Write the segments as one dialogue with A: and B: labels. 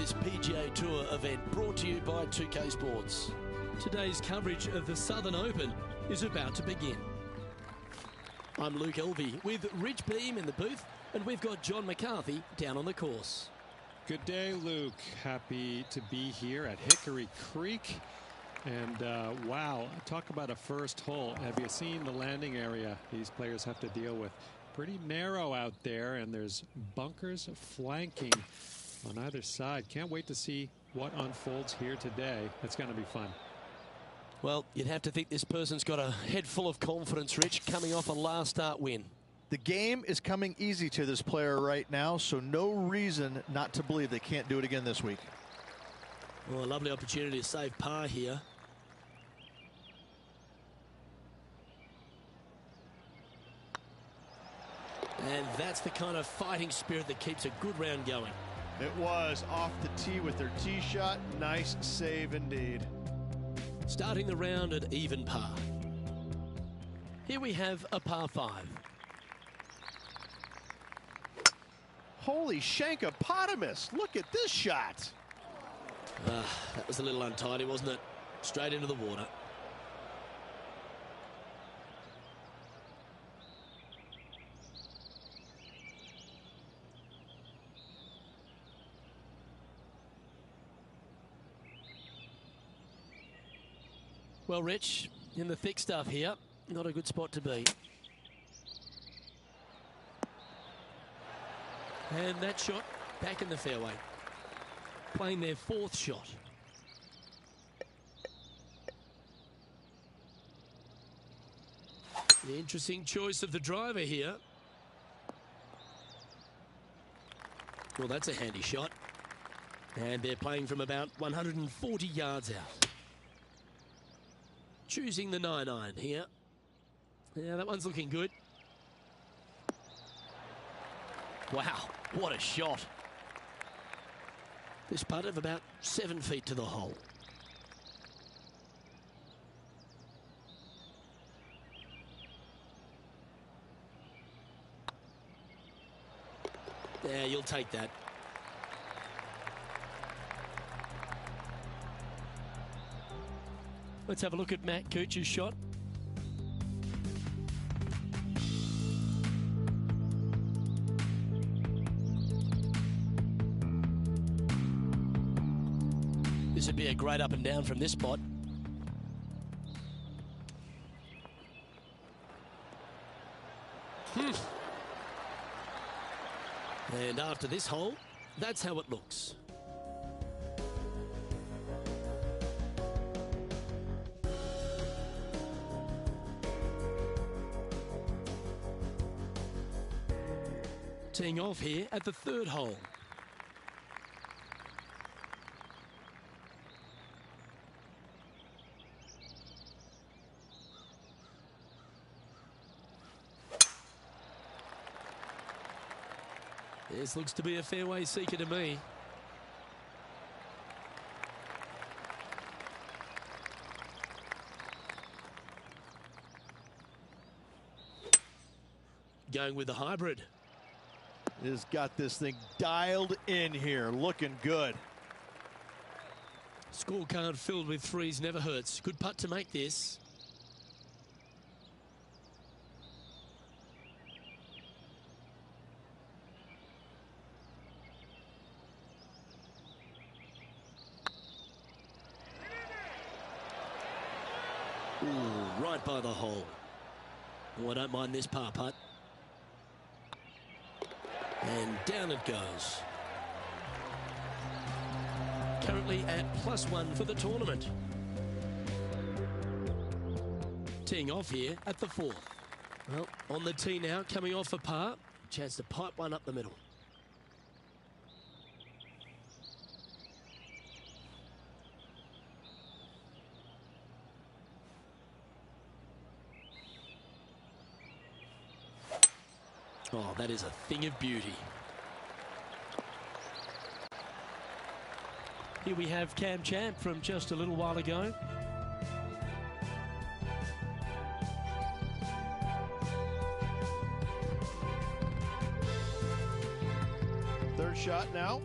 A: this PGA Tour event brought to you by 2K Sports. Today's coverage of the Southern Open is about to begin. I'm Luke Elvey with Rich Beam in the booth, and we've got John McCarthy down on the course.
B: Good day, Luke. Happy to be here at Hickory Creek. And wow, talk about a first hole. Have you seen the landing area these players have to deal with? Pretty narrow out there, and there's bunkers flanking on either side. Can't wait to see what unfolds here today. It's going to be fun.
A: Well, you'd have to think this person's got a head full of confidence, Rich, coming off a last start win.
C: The game is coming easy to this player right now, so no reason not to believe they can't do it again this week.
A: Well, a lovely opportunity to save par here. And that's the kind of fighting spirit that keeps a good round going.
D: It was off the tee with their tee shot. Nice save indeed.
A: Starting the round at even par. Here we have a par 5.
D: Holy shankopotamus. Look at this shot.
A: That was a little untidy, wasn't it? Straight into the water. Well, Rich, in the thick stuff here, not a good spot to be. And that shot back in the fairway. Playing their 4th shot. The interesting choice of the driver here. Well, that's a handy shot. And they're playing from about 140 yards out. Choosing the 9-iron here. Yeah, that one's looking good. Wow, what a shot. This putt of about 7 feet to the hole. Yeah, you'll take that. Let's have a look at Matt Cooch's shot. This would be a great up and down from this spot. And after this hole, that's how it looks. Teeing off here at the 3rd hole. This looks to be a fairway seeker to me. Going with the hybrid.
D: Has got this thing dialed in here, looking good.
A: Scorecard filled with 3s never hurts. Good putt to make this. Ooh, right by the hole. Oh, I don't mind this par putt. And down it goes. Currently at +1 for the tournament. Teeing off here at the 4th. Well, on the tee now, coming off a par. Chance to pipe one up the middle. Oh, that is a thing of beauty. Here we have Cam Champ from just a little while ago.
D: Third shot now.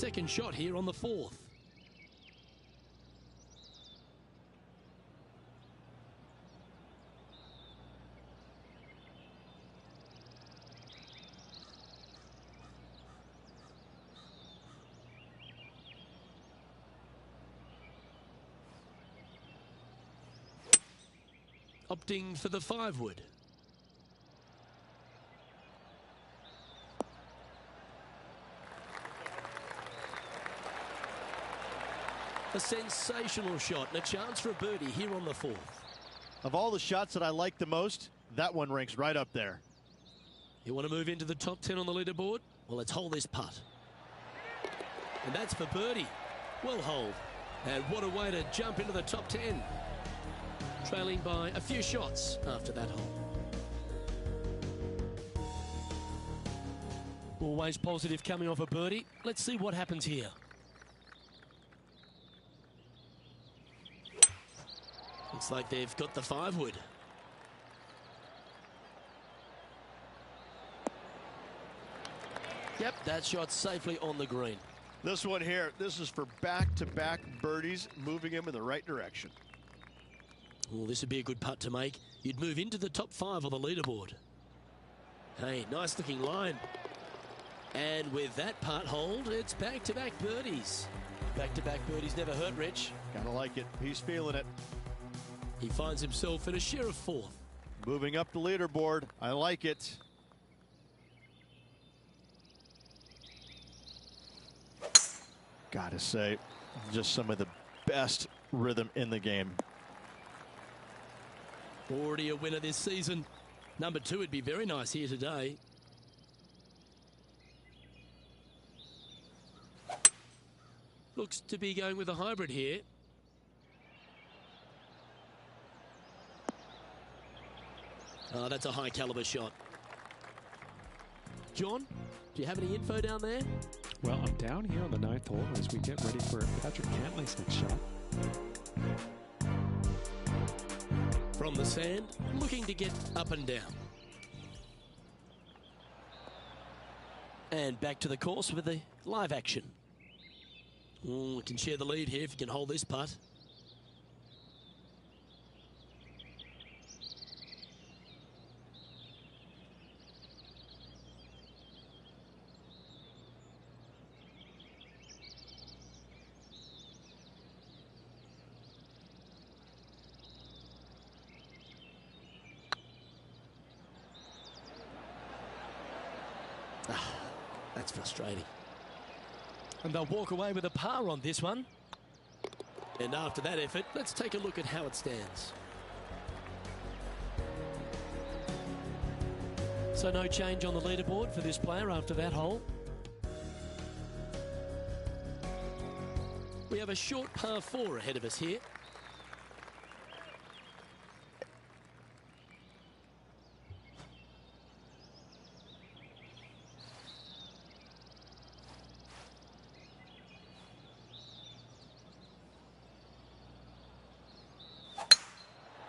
A: Second shot here on the fourth. Opting for the 5-wood. A sensational shot and a chance for a birdie here on the fourth.
D: Of all the shots that I like the most, that one ranks right up there.
A: You want to move into the top 10 on the leaderboard? Well, let's hold this putt. And that's for birdie. Well holed. And what a way to jump into the top 10. Trailing by a few shots after that hole. Always positive coming off a birdie. Let's see what happens here. Looks like they've got the 5-wood. Yep, that shot safely on the green.
D: This one here, this is for back-to-back birdies, moving him in the right direction.
A: Well, this would be a good putt to make. You'd move into the top 5 on the leaderboard. Hey, nice looking line. And with that putt hold, it's back-to-back birdies. Back-to-back birdies never hurt, Rich.
D: Gotta like it. He's feeling it.
A: He finds himself in a share of 4th.
D: Moving up the leaderboard. I like it. Gotta say, just some of the best rhythm in the game.
A: Already a winner this season. Number 2 would be very nice here today. Looks to be going with a hybrid here. Oh, that's a high caliber shot. John, do you have any info down there?
B: Well, I'm down here on the 9th hole as we get ready for Patrick Cantley's next shot.
A: From the sand, looking to get up and down. And back to the course with the live action. We can share the lead here if you can hold this putt. That's frustrating. And they'll walk away with a par on this one. And after that effort, let's take a look at how it stands. So no change on the leaderboard for this player after that hole. We have a short par 4 ahead of us here.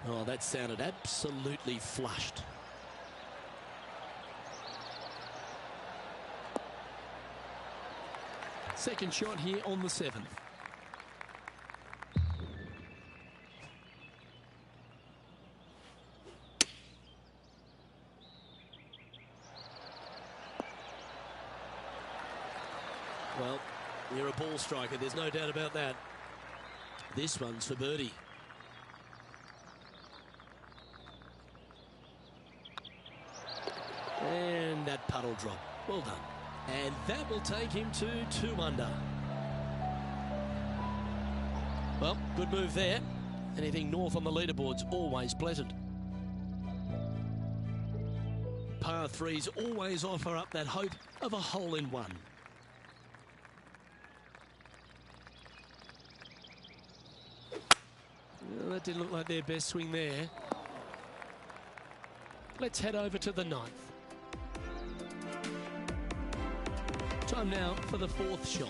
A: Oh, that sounded absolutely flushed. Second shot here on the 7th. Well, you're a ball striker, there's no doubt about that. This one's for birdie. And that puddle drop. Well done. And that will take him to 2 under. Well, good move there. Anything north on the leaderboard's always pleasant. Par 3s always offer up that hope of a hole-in-one. Well, that didn't look like their best swing there. Let's head over to the 9th. Time now for the 4th shot.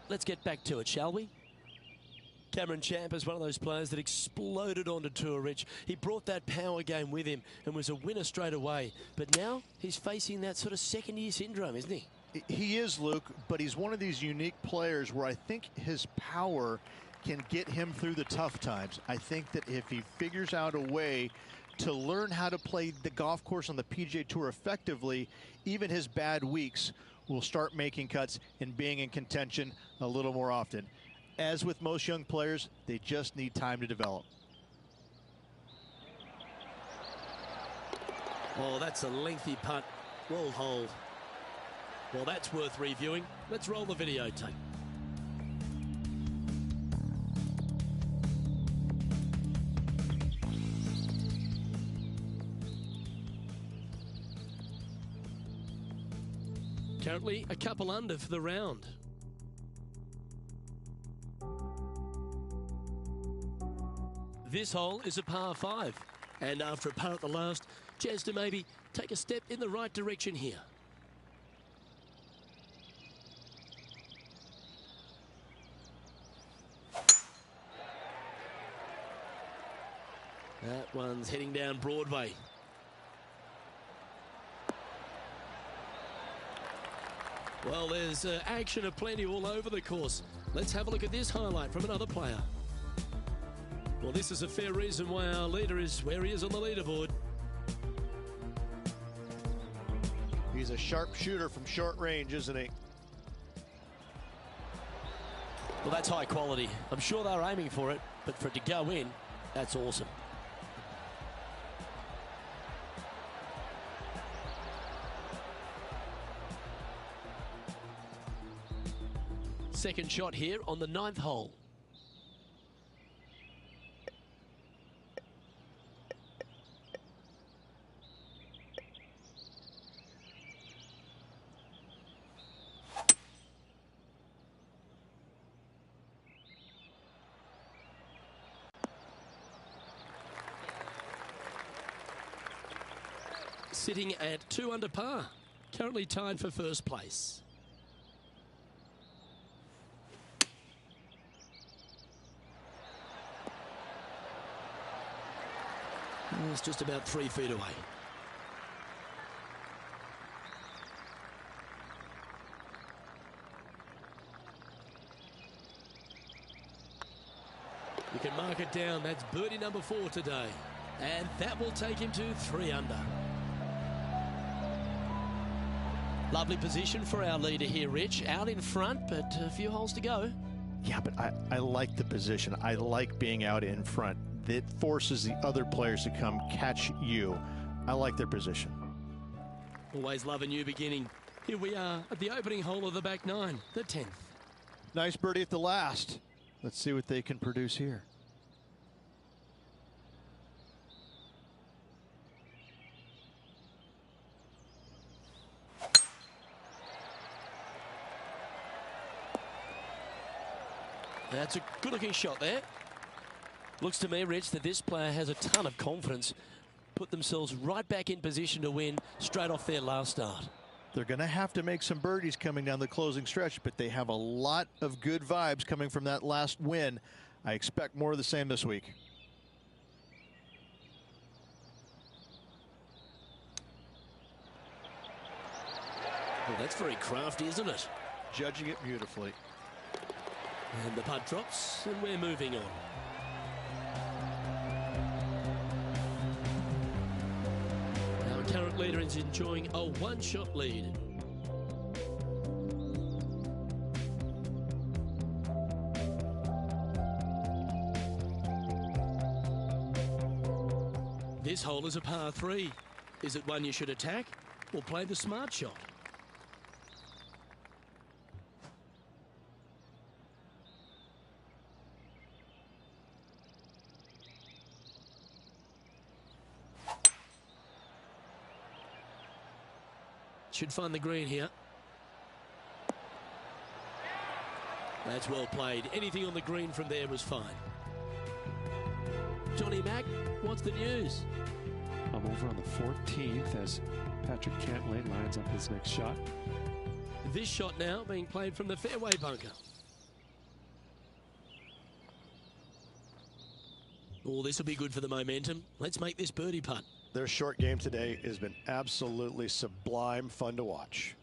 A: Let's get back to it, shall we? Cameron Champ is one of those players that exploded onto tour, Rich. He brought that power game with him and was a winner straight away. But now he's facing that sort of second-year syndrome, isn't he?
C: He is, Luke, but he's one of these unique players where I think his power can get him through the tough times. I think that if he figures out a way to learn how to play the golf course on the PGA Tour effectively, even his bad weeks will start making cuts and being in contention a little more often. As with most young players, they just need time to develop.
A: Oh, that's a lengthy putt. Well holed. Well, that's worth reviewing. Let's roll the videotape. Currently a couple under for the round. This hole is a par 5, and after a par at the last, chance to maybe take a step in the right direction here. That one's heading down Broadway. Well, there's action aplenty all over the course. Let's have a look at this highlight from another player. Well, this is a fair reason why our leader is where he is on the leaderboard.
C: He's a sharp shooter from short range, isn't he?
A: Well, that's high quality. I'm sure they're aiming for it, but for it to go in, that's awesome. Second shot here on the 9th hole. Sitting at 2 under par, currently tied for first place. It's just about 3 feet away. You can mark it down. That's birdie number 4 today. And that will take him to 3 under. Lovely position for our leader here, Rich. Out in front, but a few holes to go.
C: Yeah, but I like the position. I like being out in front. That forces the other players to come catch you. I like their position.
A: Always love a new beginning. Here we are at the opening hole of the back 9, the 10th.
C: Nice birdie at the last. Let's see what they can produce here.
A: That's a good-looking shot there. Looks to me, Rich, that this player has a ton of confidence. Put themselves right back in position to win straight off their last start.
C: They're going to have to make some birdies coming down the closing stretch, but they have a lot of good vibes coming from that last win. I expect more of the same this week.
A: Well, that's very crafty, isn't it?
C: Judging it beautifully.
A: And the putt drops, and we're moving on. Our current leader is enjoying a one-shot lead. This hole is a par 3. Is it one you should attack or play the smart shot? Should find the green here. That's well played. Anything on the green from there was fine. Johnny Mack, what's the news?
B: I'm over on the 14th as Patrick Cantley lines up his next shot.
A: This shot now being played from the fairway bunker. Oh, this will be good for the momentum. Let's make this birdie putt.
E: Their short game today has been absolutely sublime fun to watch.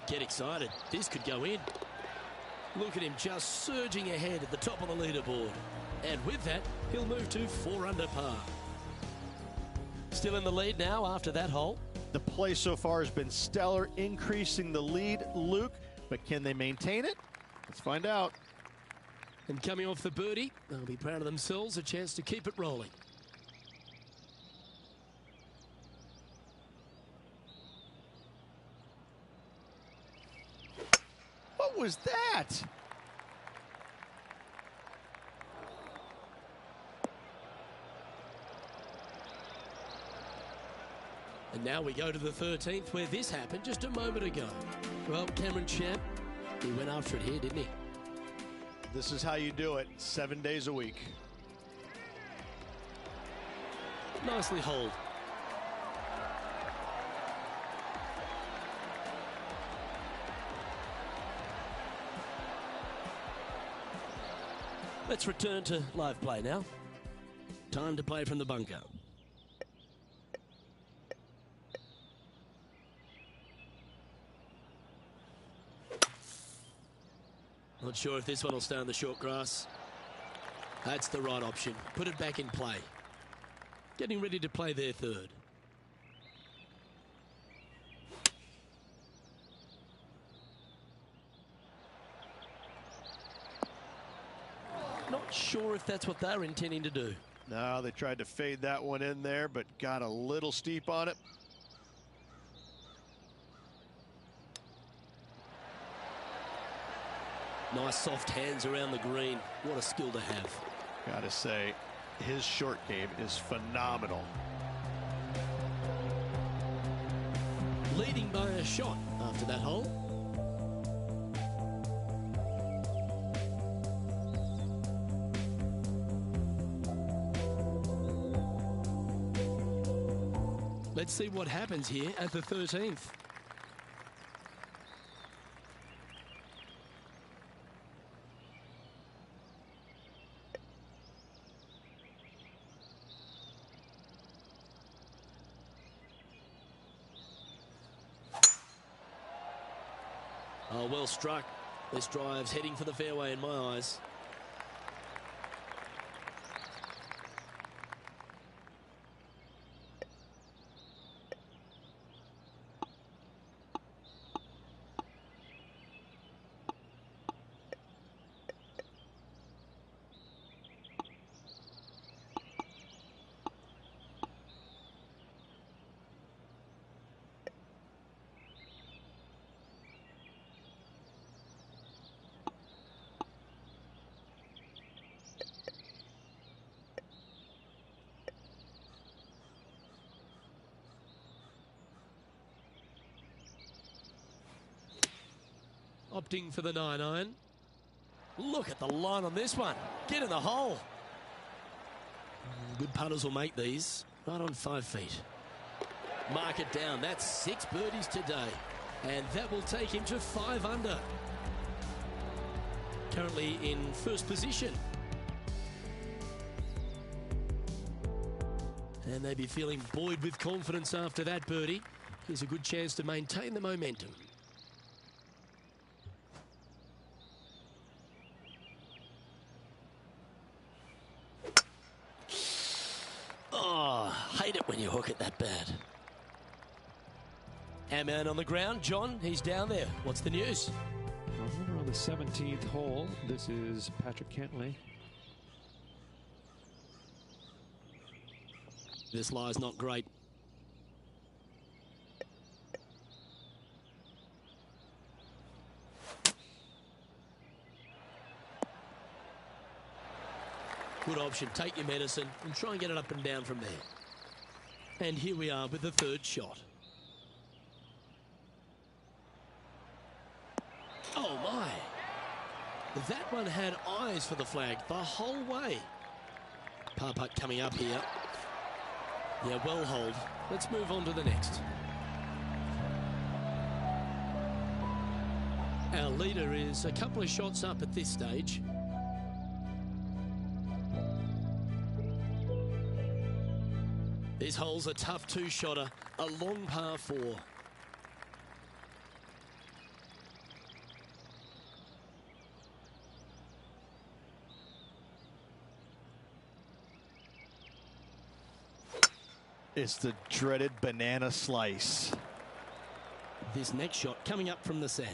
A: Get excited. This could go in. Look at him just surging ahead at the top of the leaderboard. And with that, he'll move to 4 under par. Still in the lead now after that hole.
C: The play so far has been stellar, increasing the lead, Luke, but can they maintain it? Let's find out.
A: And coming off the birdie, they'll be proud of themselves, a chance to keep it rolling.
C: What was that?
A: And now we go to the 13th, where this happened just a moment ago. Well, Cameron Champ, he went after it here, didn't he?
C: This is how you do it, 7 days a week.
A: Nicely holed. Let's return to live play now. Time to play from the bunker. Not sure if this one will stay on the short grass. That's the right option. Put it back in play. Getting ready to play their third. Not sure if that's what they're intending to do.
C: No, they tried to fade that one in there, but got a little steep on it.
A: Nice soft hands around the green. What a skill to have.
C: Gotta say, his short game is phenomenal.
A: Leading by a shot after that hole. Let's see what happens here at the 13th. Oh, well struck. This drive's heading for the fairway in my eyes. Opting for the 9-iron. Look at the line on this one. Get in the hole. Good putters will make these. Right on 5 feet. Mark it down. That's 6 birdies today. And that will take him to 5 under. Currently in first position. And they'd be feeling buoyed with confidence after that birdie. Here's a good chance to maintain the momentum. Hate it when you hook it that bad. Our man on the ground, John, he's down there. What's the news?
B: Well, we're on the 17th hole. This is Patrick Cantley.
A: This lie's not great. Good option. Take your medicine and try and get it up and down from there. And here we are with the 3rd shot. Oh, my. That one had eyes for the flag the whole way. Par putt coming up here. Yeah, well hold. Let's move on to the next. Our leader is a couple of shots up at this stage. This hole's a tough two-shotter, a long par 4.
C: It's the dreaded banana slice.
A: This next shot coming up from the sand.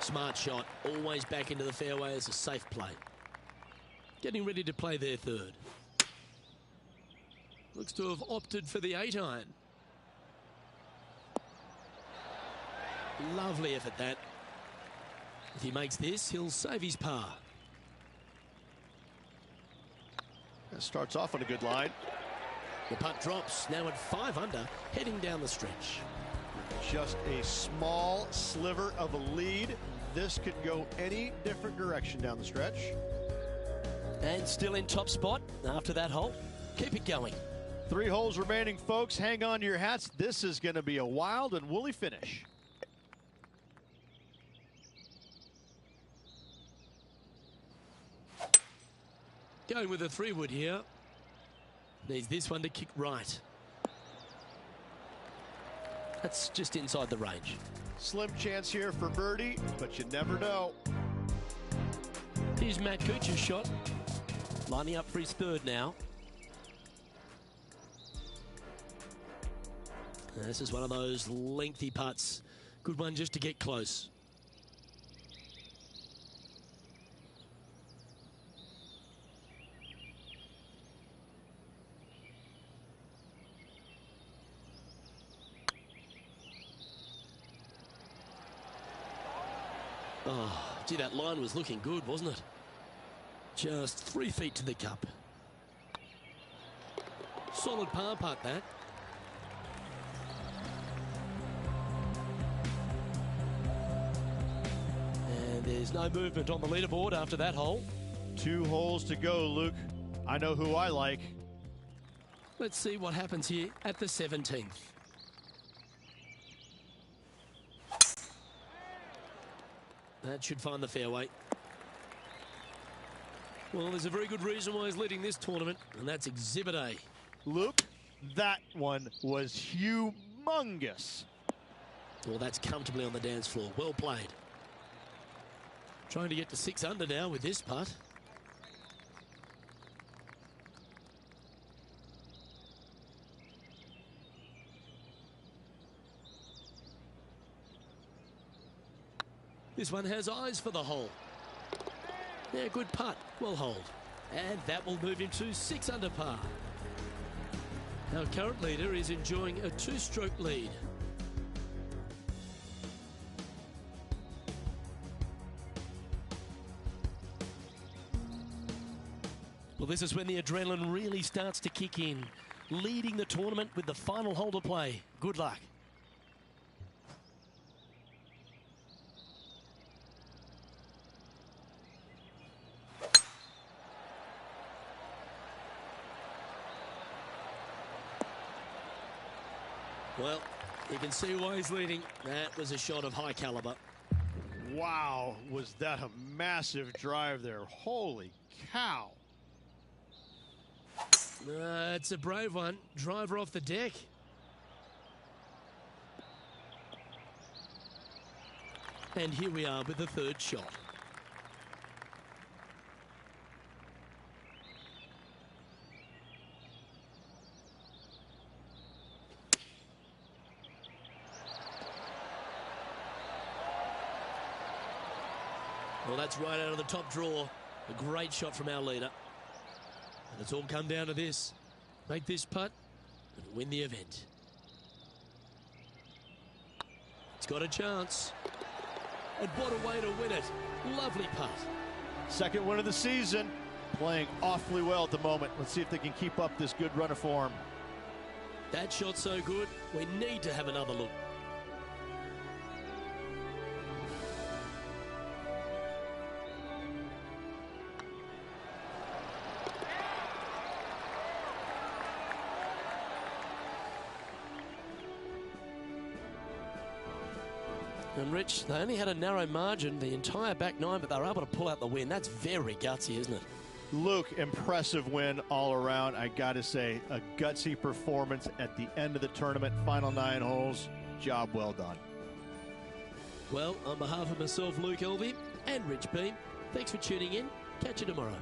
A: Smart shot, always back into the fairway as a safe play. Getting ready to play their third. Looks to have opted for the 8-iron. Lovely effort that. If he makes this, he'll save his par.
C: That starts off on a good line.
A: The putt drops, now at 5 under, heading down the stretch.
C: Just a small sliver of a lead. This could go any different direction down the stretch.
A: And still in top spot after that hole. Keep it going.
C: 3 holes remaining, folks. Hang on to your hats. This is going to be a wild and woolly finish.
A: Going with a 3-wood here. Needs this one to kick right. That's just inside the range.
C: Slim chance here for birdie, but you never know.
A: Here's Matt Kuchar's shot. Lining up for his third now. This is one of those lengthy putts. Good one just to get close. Oh, gee, that line was looking good, wasn't it? Just 3 feet to the cup. Solid par putt, that. And there's no movement on the leaderboard after that hole.
C: 2 holes to go, Luke. I know who I like.
A: Let's see what happens here at the 17th. That should find the fairway. Well, there's a very good reason why he's leading this tournament, and that's Exhibit A.
C: Luke, that one was humongous.
A: Well, that's comfortably on the dance floor. Well played. Trying to get to 6 under now with this putt. This one has eyes for the hole. Yeah, good putt. Well hold. And that will move him to 6 under par. Our current leader is enjoying a 2-stroke lead. Well, this is when the adrenaline really starts to kick in. Leading the tournament with the final hole to play. Good luck. Well, you can see why he's leading. That was a shot of high caliber.
C: Wow, was that a massive drive there. Holy cow.
A: It's a brave one. Driver off the deck. And here we are with the 3rd shot. Well, that's right out of the top drawer. A great shot from our leader. And it's all come down to this. Make this putt and win the event. It's got a chance. And what a way to win it. Lovely putt.
C: Second win of the season. Playing awfully well at the moment. Let's see if they can keep up this good run of form.
A: That shot so good, we need to have another look. And Rich, they only had a narrow margin the entire back nine, but they were able to pull out the win. That's very gutsy, isn't it?
C: Luke, impressive win all around. I got to say, a gutsy performance at the end of the tournament. Final 9 holes. Job well done.
A: Well, on behalf of myself, Luke Elvey, and Rich Beam, thanks for tuning in. Catch you tomorrow.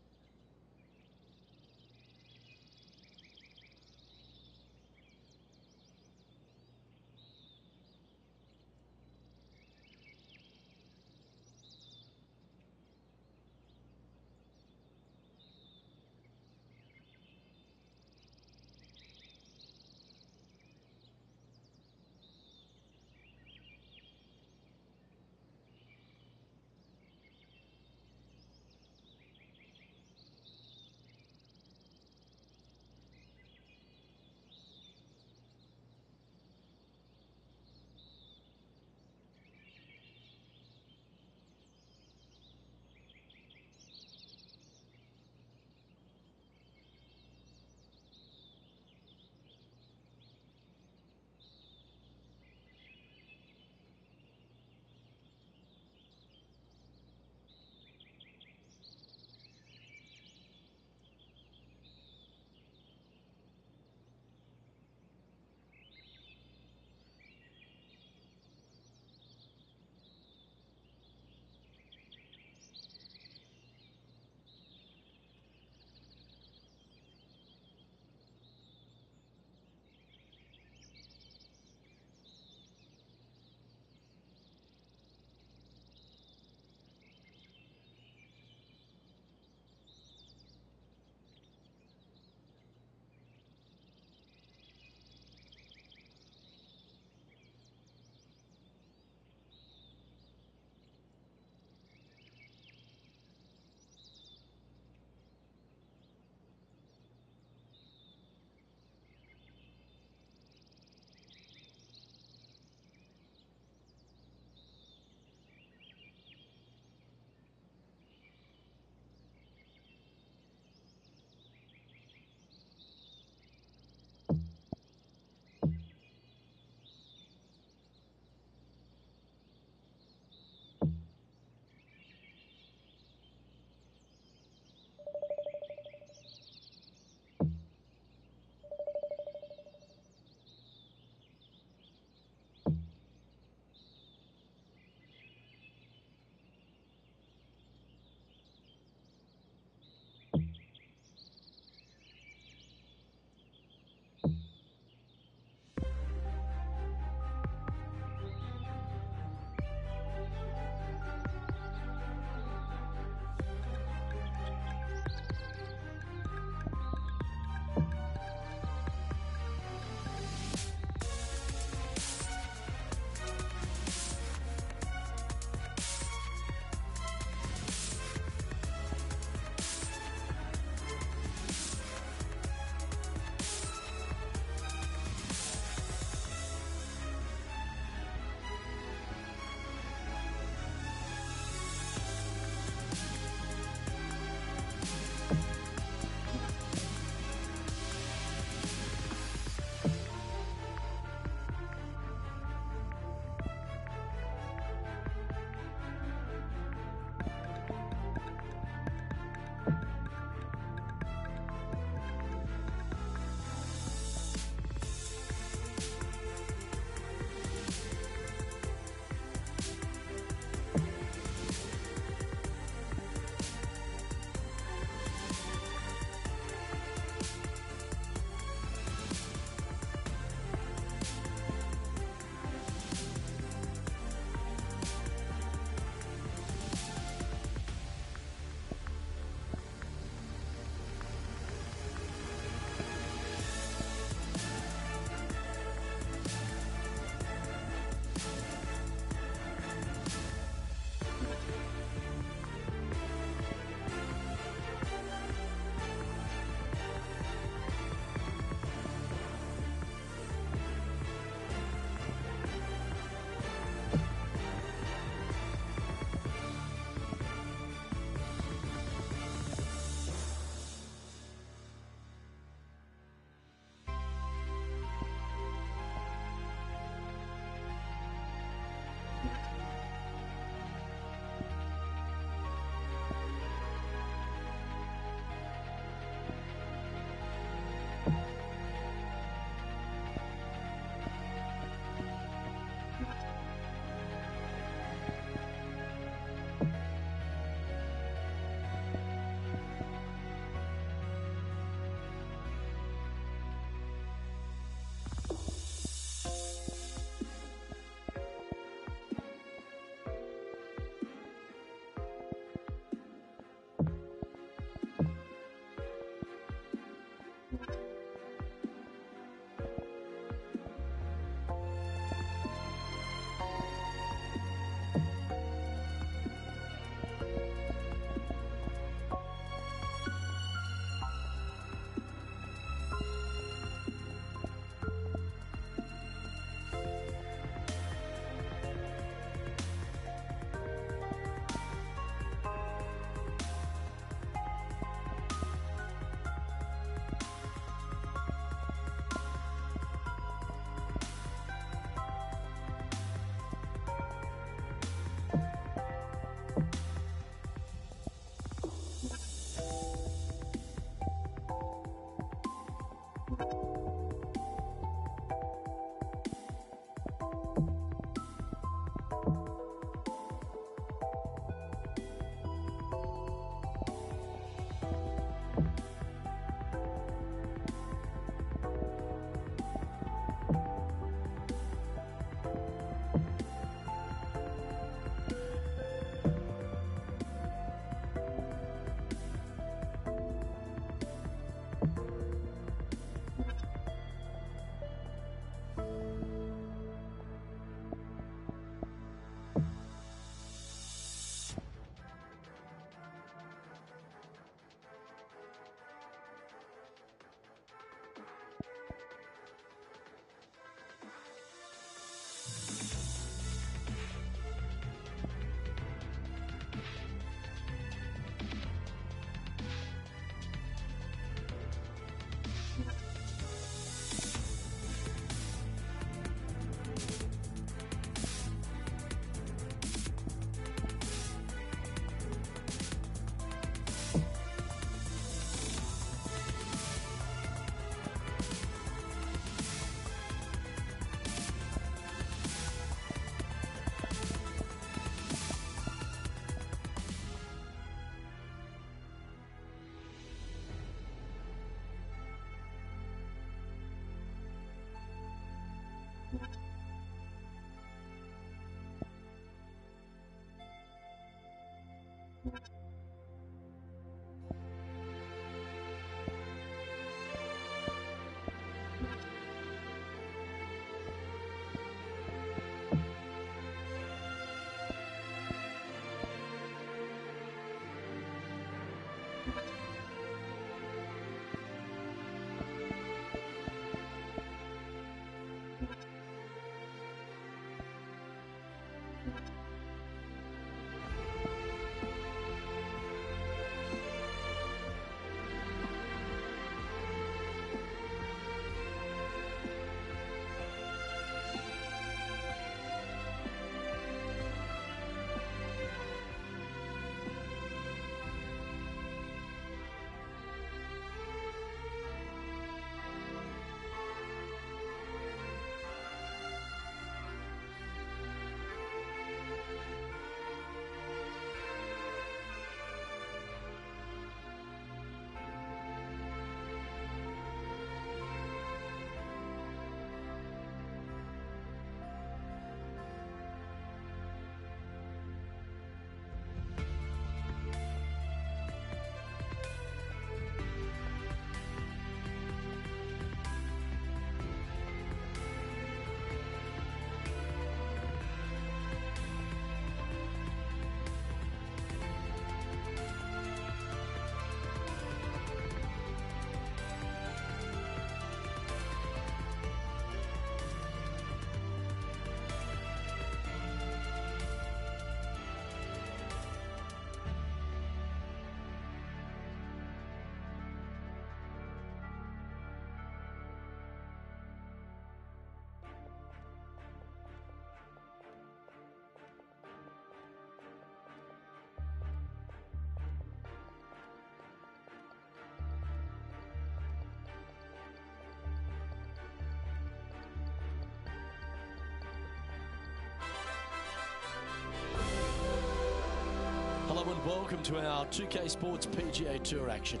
A: Hello and welcome to our 2K Sports PGA Tour action.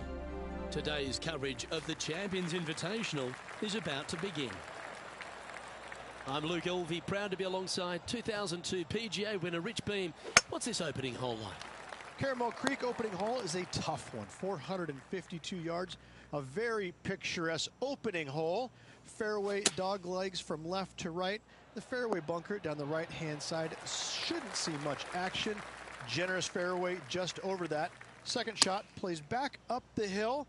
A: Today's coverage of the Champions Invitational is about to begin. I'm Luke Elvey, proud to be alongside 2002 PGA winner Rich Beam. What's this opening hole like?
C: Caramel Creek opening hole is a tough one, 452 yards, a very picturesque opening hole. Fairway dog legs from left to right. The fairway bunker down the right-hand side shouldn't see much action. Generous fairway just over that. Second shot plays back up the hill.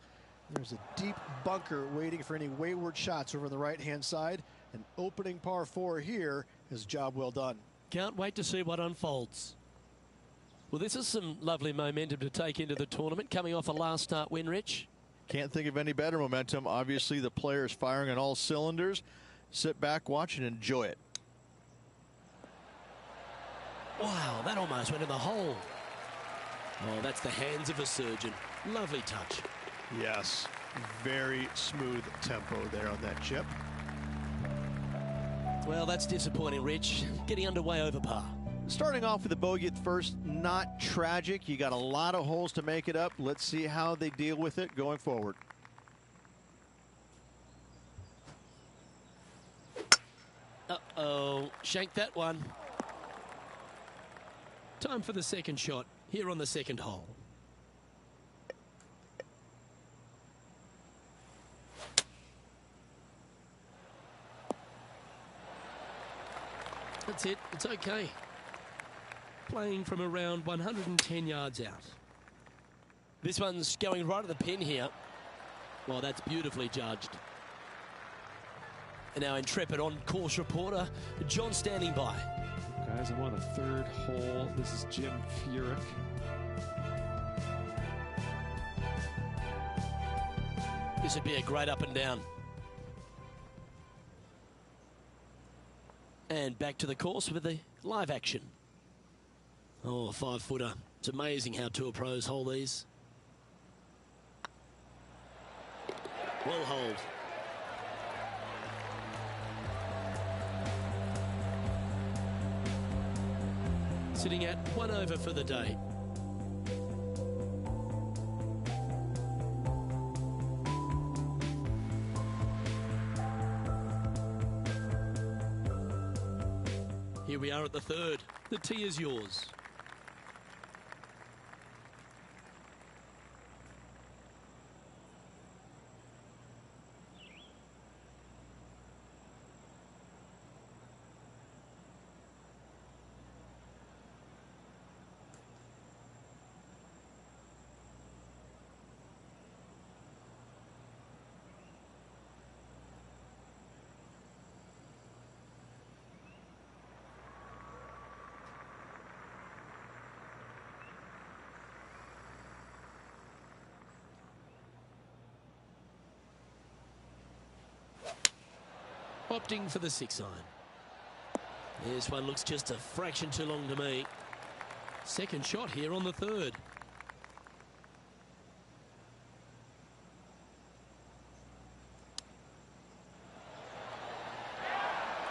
C: There's a deep bunker waiting for any wayward shots over on the right-hand side. An opening par 4 here is a job well done.
A: Can't wait to see what unfolds. Well, this is some lovely momentum to take into the tournament, coming off a last start win, Rich.
D: Can't think of any better momentum. Obviously, the players firing on all cylinders. Sit back, watch, and enjoy it.
A: Wow, that almost went in the hole. Oh, that's the hands of a surgeon. Lovely touch.
C: Yes, very smooth tempo there on that chip.
A: Well, that's disappointing, Rich. Getting underway over par.
D: Starting off with a bogey at first, not tragic. You got a lot of holes to make it up. Let's see how they deal with it going forward.
A: Uh-oh, shanked that one. Time for the second shot here on the second hole. That's it. It's okay. Playing from around 110 yards out. This one's going right at the pin here. Well, that's beautifully judged. And our intrepid on-course reporter, John, standing by.
B: Guys, I'm on the third hole. This is Jim Furyk.
A: This would be a great up and down. And back to the course with the live action. Oh, a 5-footer. It's amazing how tour pros hold these. Well hold. Sitting at 1 over for the day. Here we are at the third. The tee is yours. Opting for the 6-iron. This one looks just a fraction too long to me. Second shot here on the third.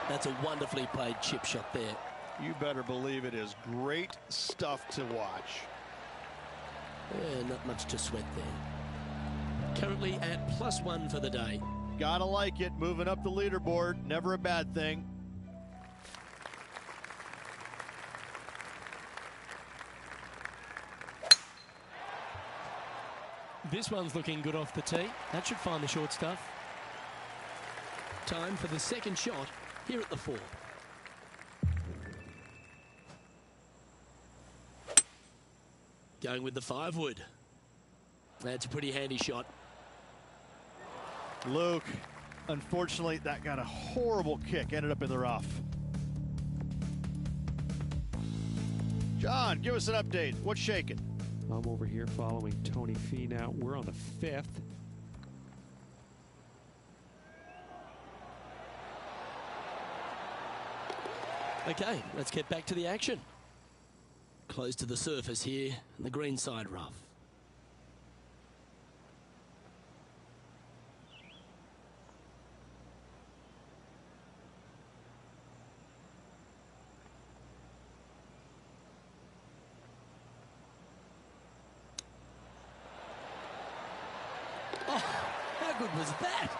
A: That's a wonderfully played chip shot there.
C: You better believe it is great stuff to watch.
A: Yeah, not much to sweat there. Currently at +1 for the day.
C: Gotta like it, moving up the leaderboard, never a bad thing.
A: This one's looking good off the tee. That should find the short stuff. Time for the second shot here at the 4. Going with the 5-wood. That's a pretty handy shot.
C: Luke, unfortunately, that got a horrible kick, ended up in the rough. John, give us an update. What's shaking?
B: I'm over here following Tony Fee now. We're on the 5th.
A: Okay, let's get back to the action. Close to the surface here, and the green side rough. Oh, how good was that?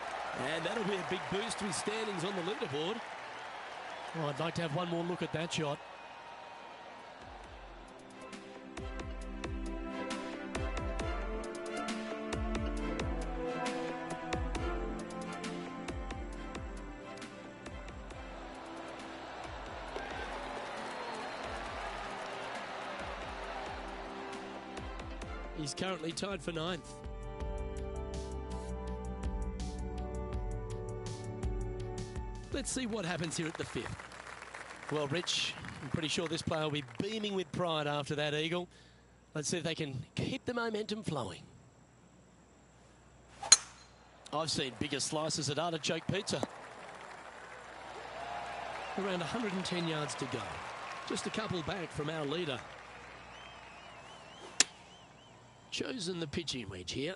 A: And that'll be a big boost to his standings on the leaderboard. Oh, I'd like to have one more look at that shot. He's currently tied for 9th. Let's see what happens here at the 5th. Well, Rich, I'm pretty sure this player will be beaming with pride after that eagle. Let's see if they can keep the momentum flowing. I've seen bigger slices at artichoke pizza. Around 110 yards to go. Just a couple back from our leader. Chosen the pitching wedge here.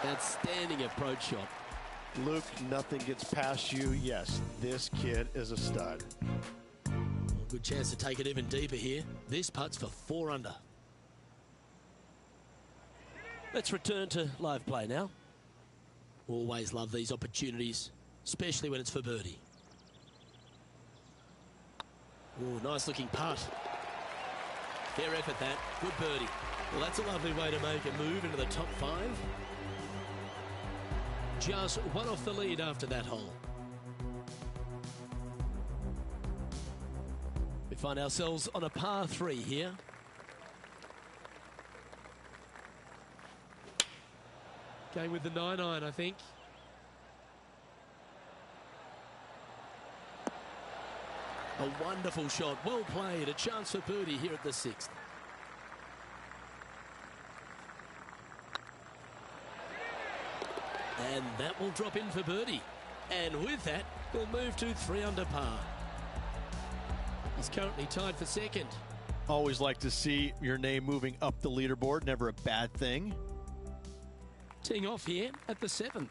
A: Outstanding approach shot.
E: Luke, nothing gets past you. Yes, this kid is a stud.
A: Good chance to take it even deeper here. This putt's for 4 under. Let's return to live play now. Always love these opportunities, especially when it's for birdie. Oh, nice looking putt. Fair effort that. Good birdie. Well, that's a lovely way to make a move into the top 5. Just one off the lead after that hole. We find ourselves on a par 3 here. Going with the 9-iron, I think. A wonderful shot. Well played. A chance for birdie here at the 6th. And that will drop in for birdie. And with that, we'll move to 3 under par. He's currently tied for 2nd.
C: Always like to see your name moving up the leaderboard. Never a bad thing.
A: Teeing off here at the 7th.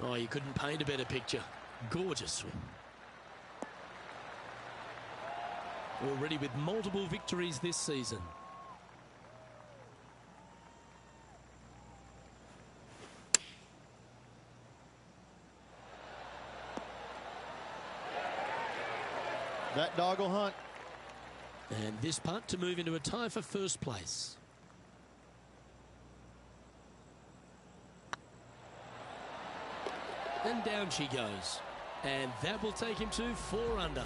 A: Oh, you couldn't paint a better picture. Gorgeous swing. already with multiple victories this season.
C: That dog will hunt.
A: And this putt to move into a tie for first place. And down she goes. And that will take him to 4 under.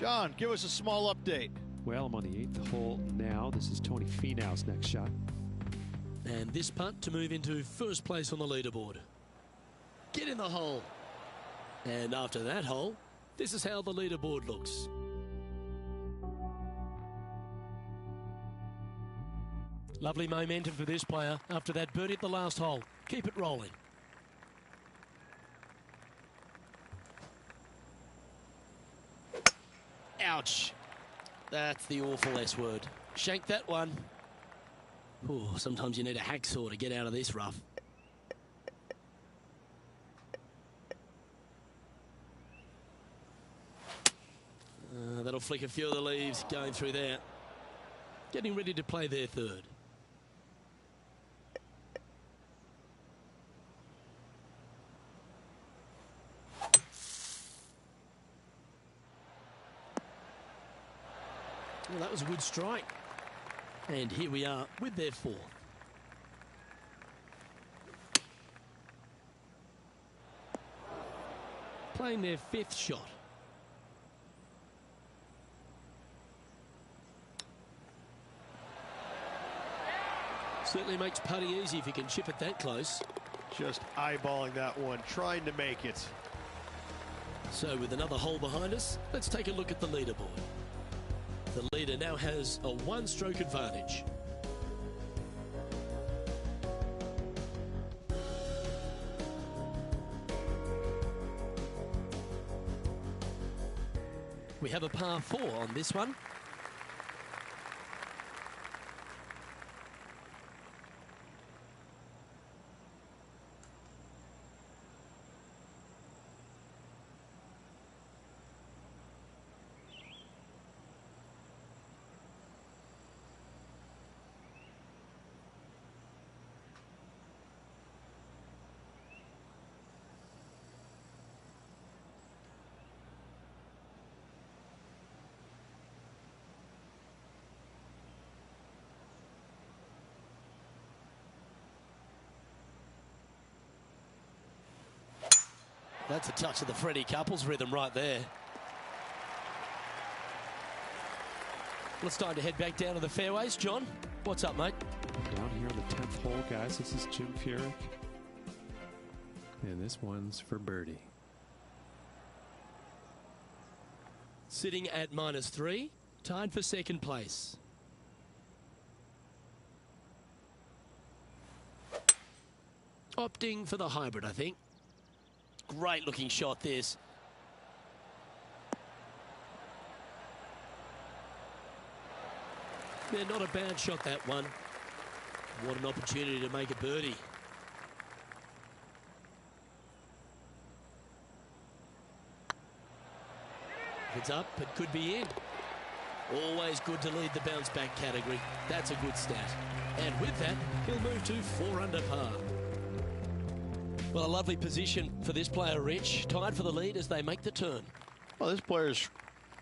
C: John, give us a small update.
B: Well, I'm on the 8th hole now. This is Tony Finau's next shot.
A: And this putt to move into first place on the leaderboard. Get in the hole. And after that hole, this is how the leaderboard looks. Lovely momentum for this player after that birdie at the last hole. Keep it rolling. Ouch. That's the awful S word. Shank that one. Ooh, sometimes you need a hacksaw to get out of this rough. That'll flick a few of the leaves going through there. Getting ready to play their third. Well, that was a good strike. And here we are with their fourth. Playing their fifth shot. Certainly makes putty easy if you can chip it that close.
C: Just eyeballing that one, trying to make it.
A: So with another hole behind us, let's take a look at the leaderboard. The leader now has a one-stroke advantage. We have a par 4 on this one. That's a touch of the Freddie Couples rhythm right there. Well, it's time to head back down to the fairways. John, what's up, mate?
B: Down here on the 10th hole, guys. This is Jim Furyk. And this one's for birdie.
A: Sitting at -3, tied for second place. Opting for the hybrid, I think. Great looking shot, this. Yeah, not a bad shot, that one. What an opportunity to make a birdie. If it's up, it could be in. Always good to lead the bounce back category. That's a good stat. And with that, he'll move to 4 under par. Well, a lovely position for this player, Rich. Tied for the lead as they make the turn.
C: Well, this player's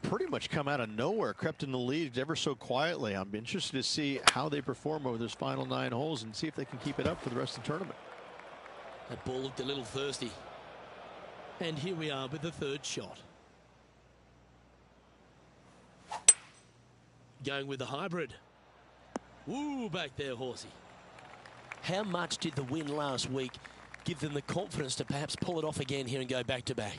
C: pretty much come out of nowhere, crept in the lead ever so quietly. I'm interested to see how they perform over this final 9 holes and see if they can keep it up for the rest of the tournament.
A: That ball looked a little thirsty. And here we are with the third shot. Going with the hybrid. Woo, back there, horsey. How much did the win last week give them the confidence to perhaps pull it off again here and go back-to-back?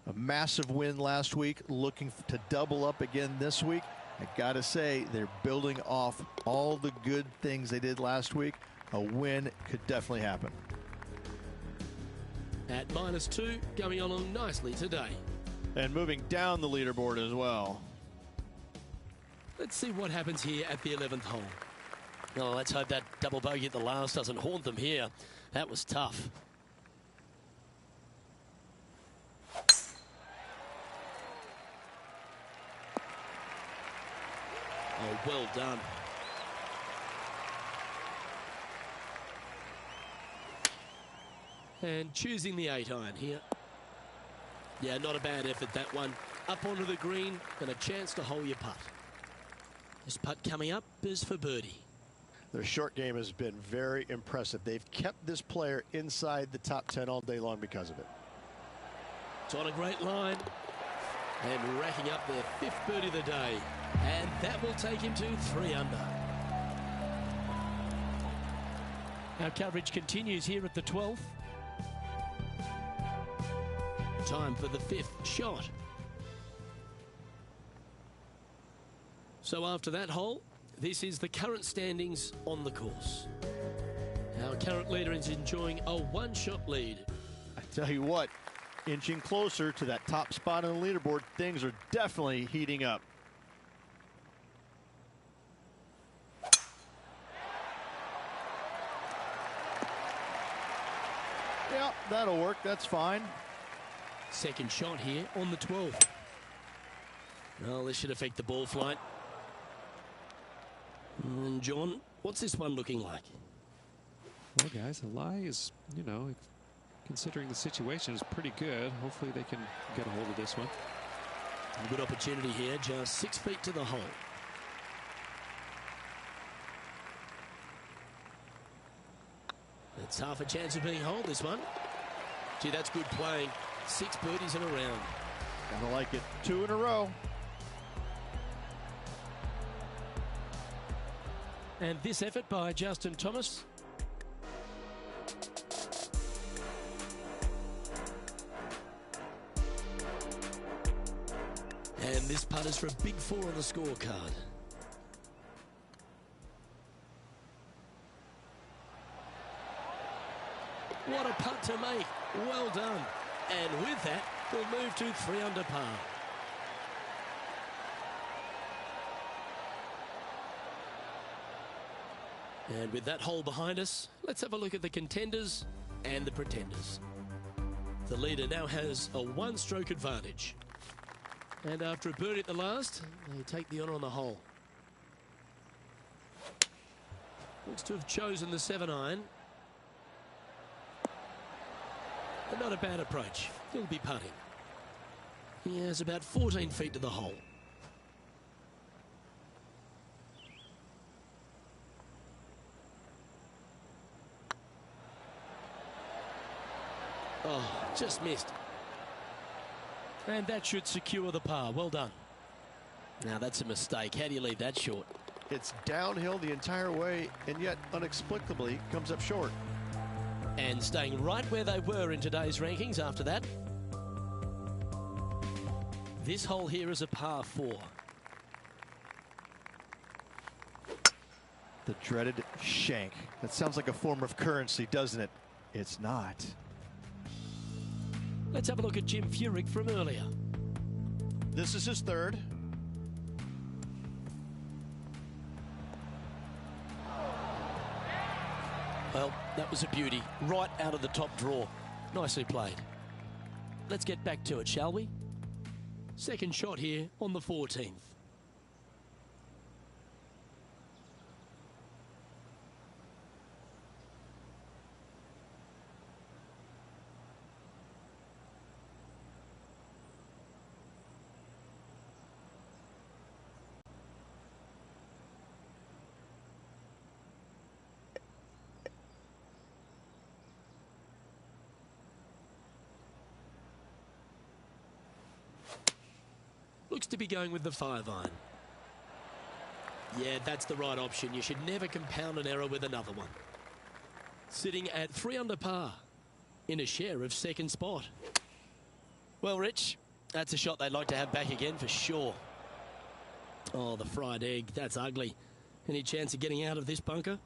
C: A massive win last week, looking to double up again this week. I gotta say, they're building off all the good things they did last week. A win could definitely happen.
A: At -2, going along nicely today.
C: And moving down the leaderboard as well.
A: Let's see what happens here at the 11th hole. Well, let's hope that double bogey at the last doesn't haunt them here. That was tough. well done. And choosing the 8-iron here. Yeah, not a bad effort, that one. Up onto the green and a chance to hole your putt. This putt coming up is for birdie.
E: Their short game has been very impressive. They've kept this player inside the top 10 all day long because of it.
A: It's on a great line. And racking up their 5th birdie of the day. And that will take him to 3 under. Our coverage continues here at the 12th. Time for the 5th shot. So after that hole, this is the current standings on the course. Our current leader is enjoying a 1-shot lead.
C: I tell you what, inching closer to that top spot on the leaderboard, things are definitely heating up. Yeah, that'll work. That's fine.
A: Second shot here on the 12th. Well, this should affect the ball flight. And John, what's this one looking like?
B: Well, guys, the lie is, you know, considering the situation, is pretty good. Hopefully they can get a hold of this one.
A: A good opportunity here, just 6 feet to the hole. It's half a chance of being holed, this one. Gee, that's good playing. 6 birdies in a round.
C: Kinda like it. 2 in a row.
A: And this effort by Justin Thomas. And this putt is for a big 4 on the scorecard. What a putt to make. Well done. And with that, we'll move to 3 under par. And with that hole behind us, let's have a look at the contenders and the pretenders. The leader now has a 1-stroke advantage. And after a birdie at the last, they take the honour on the hole. Looks to have chosen the 7-iron. And not a bad approach. He'll be putting. He has about 14 feet to the hole. Oh, just missed. And that should secure the par. Well done. Now that's a mistake. How do you leave that short?
E: It's downhill the entire way, and yet inexplicably comes up short.
A: And staying right where they were in today's rankings after that. This hole here is a par 4.
C: The dreaded shank. That sounds like a form of currency, doesn't it? It's not.
A: Let's have a look at Jim Furyk from earlier.
C: This is his 3rd.
A: Well, that was a beauty. Right out of the top draw. Nicely played. Let's get back to it, shall we? Second shot here on the 14th. Looks to be going with the 5-iron. Yeah, that's the right option. You should never compound an error with another one. Sitting at 3 under par in a share of 2nd spot. Well, Rich, that's a shot they'd like to have back again for sure. Oh, the fried egg. That's ugly. Any chance of getting out of this bunker?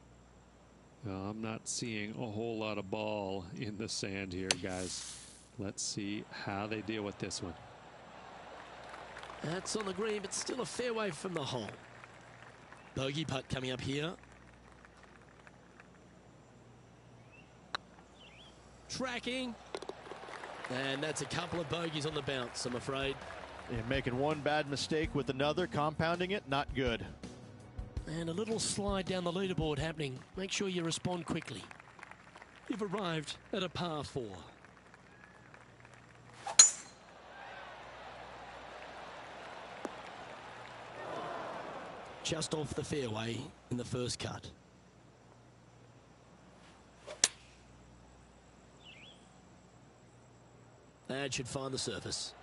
B: I'm not seeing a whole lot of ball in the sand here, guys. Let's see how they deal with this one.
A: That's on the green, but still a fair way from the hole. Bogey putt coming up here. Tracking. And that's a couple of bogeys on the bounce, I'm afraid.
C: And making one bad mistake with another, compounding it, not good.
A: And a little slide down the leaderboard happening. Make sure you respond quickly. You've arrived at a par 4. Just off the fairway in the first cut. That should find the surface.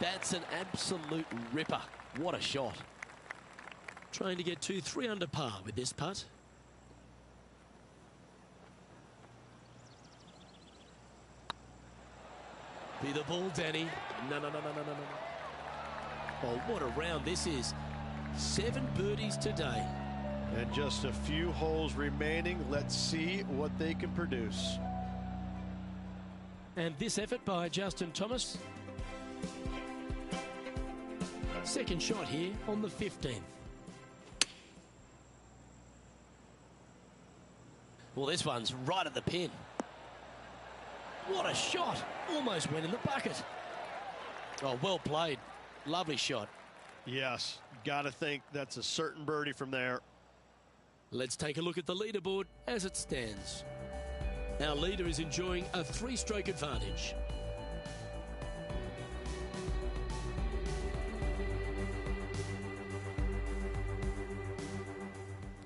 A: That's an absolute ripper. What a shot. Trying to get to 3 under par with this putt. Be the ball, Danny. No. Oh, what a round this is. 7 birdies today.
E: And just a few holes remaining. Let's see what they can produce.
A: And this effort by Justin Thomas. Second shot here on the 15th. Well, this one's right at the pin. What a shot. Almost went in the bucket. Oh, well played. Lovely shot.
E: Yes, got to think that's a certain birdie from there.
A: Let's take a look at the leaderboard as it stands. Our leader is enjoying a 3-stroke advantage.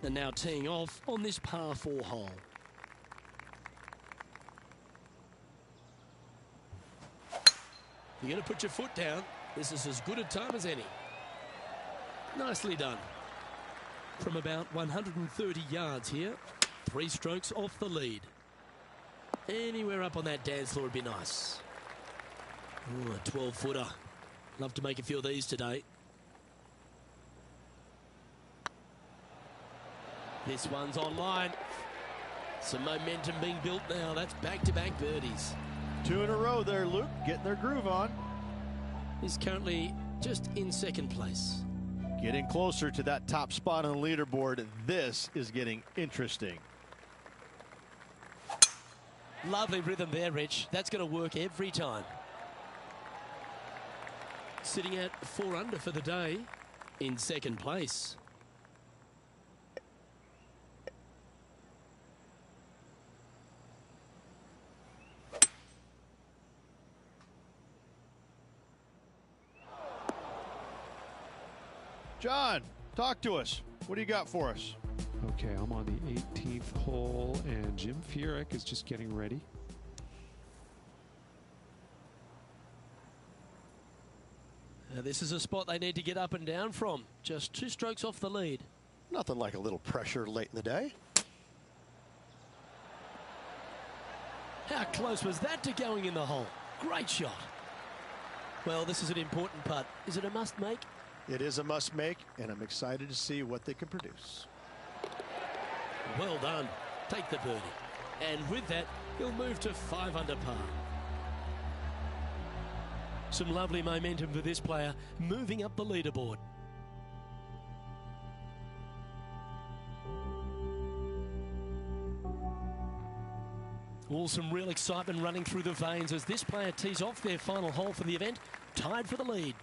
A: And now teeing off on this par 4 hole. You're going to put your foot down. This is as good a time as any. Nicely done. From about 130 yards here, 3 strokes off the lead. Anywhere up on that dance floor would be nice. Ooh, a 12-footer. Love to make a few of these today. This one's online. Some momentum being built now. That's back-to-back birdies.
E: 2 in a row there, Luke. Getting their groove on.
A: He's currently just in second place.
C: Getting closer to that top spot on the leaderboard. This is getting interesting.
A: Lovely rhythm there, Rich. That's going to work every time. Sitting at 4 under for the day in second place.
C: John, talk to us. What do you got for us?
B: Okay, I'm on the 18th hole, and Jim Furyk is just getting ready.
A: This is a spot they need to get up and down from. Just 2 strokes off the lead.
E: Nothing like a little pressure late in the day.
A: How close was that to going in the hole? Great shot. Well, this is an important putt. Is it a must make?
E: It is a must make, and I'm excited to see what they can produce.
A: Well done. Take the birdie. And with that, he'll move to 5 under par. Some lovely momentum for this player, moving up the leaderboard. All some real excitement running through the veins as this player tees off their final hole for the event, tied for the lead.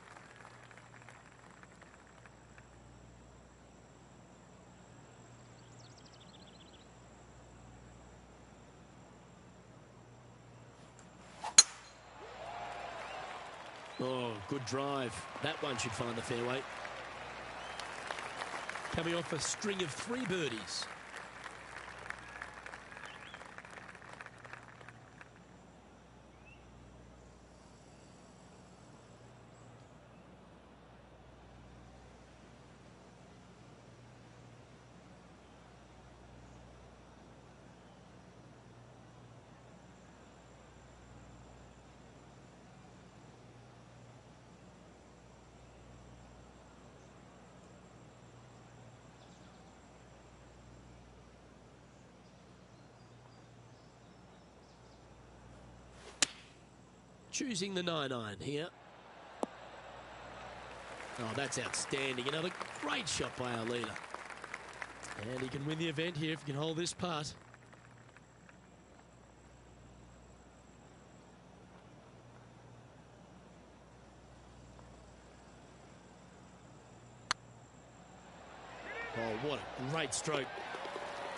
A: Oh, good drive. That one should find the fairway. Coming off a string of 3 birdies. Choosing the 9-iron here. Oh, that's outstanding. Another great shot by our leader. And he can win the event here if he can hold this putt. Oh, what a great stroke.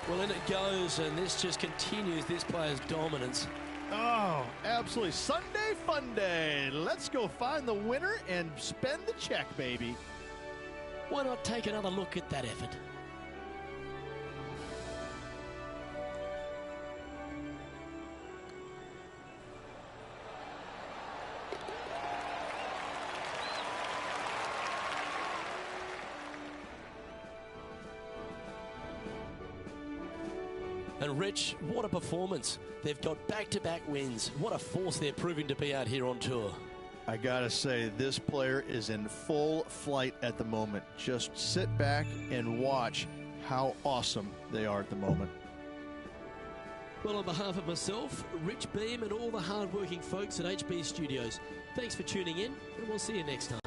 A: Well, in it goes, and this just continues this player's dominance.
C: Oh, absolutely. Sunday fun day. Let's go find the winner and spend the check, baby.
A: Why not take another look at that effort? And Rich, what a performance. They've got back-to-back wins. What a force they're proving to be out here on tour.
C: I gotta say, this player is in full flight at the moment. Just sit back and watch how awesome they are at the moment.
A: Well, on behalf of myself, Rich Beam, and all the hard-working folks at HB Studios, thanks for tuning in, and we'll see you next time.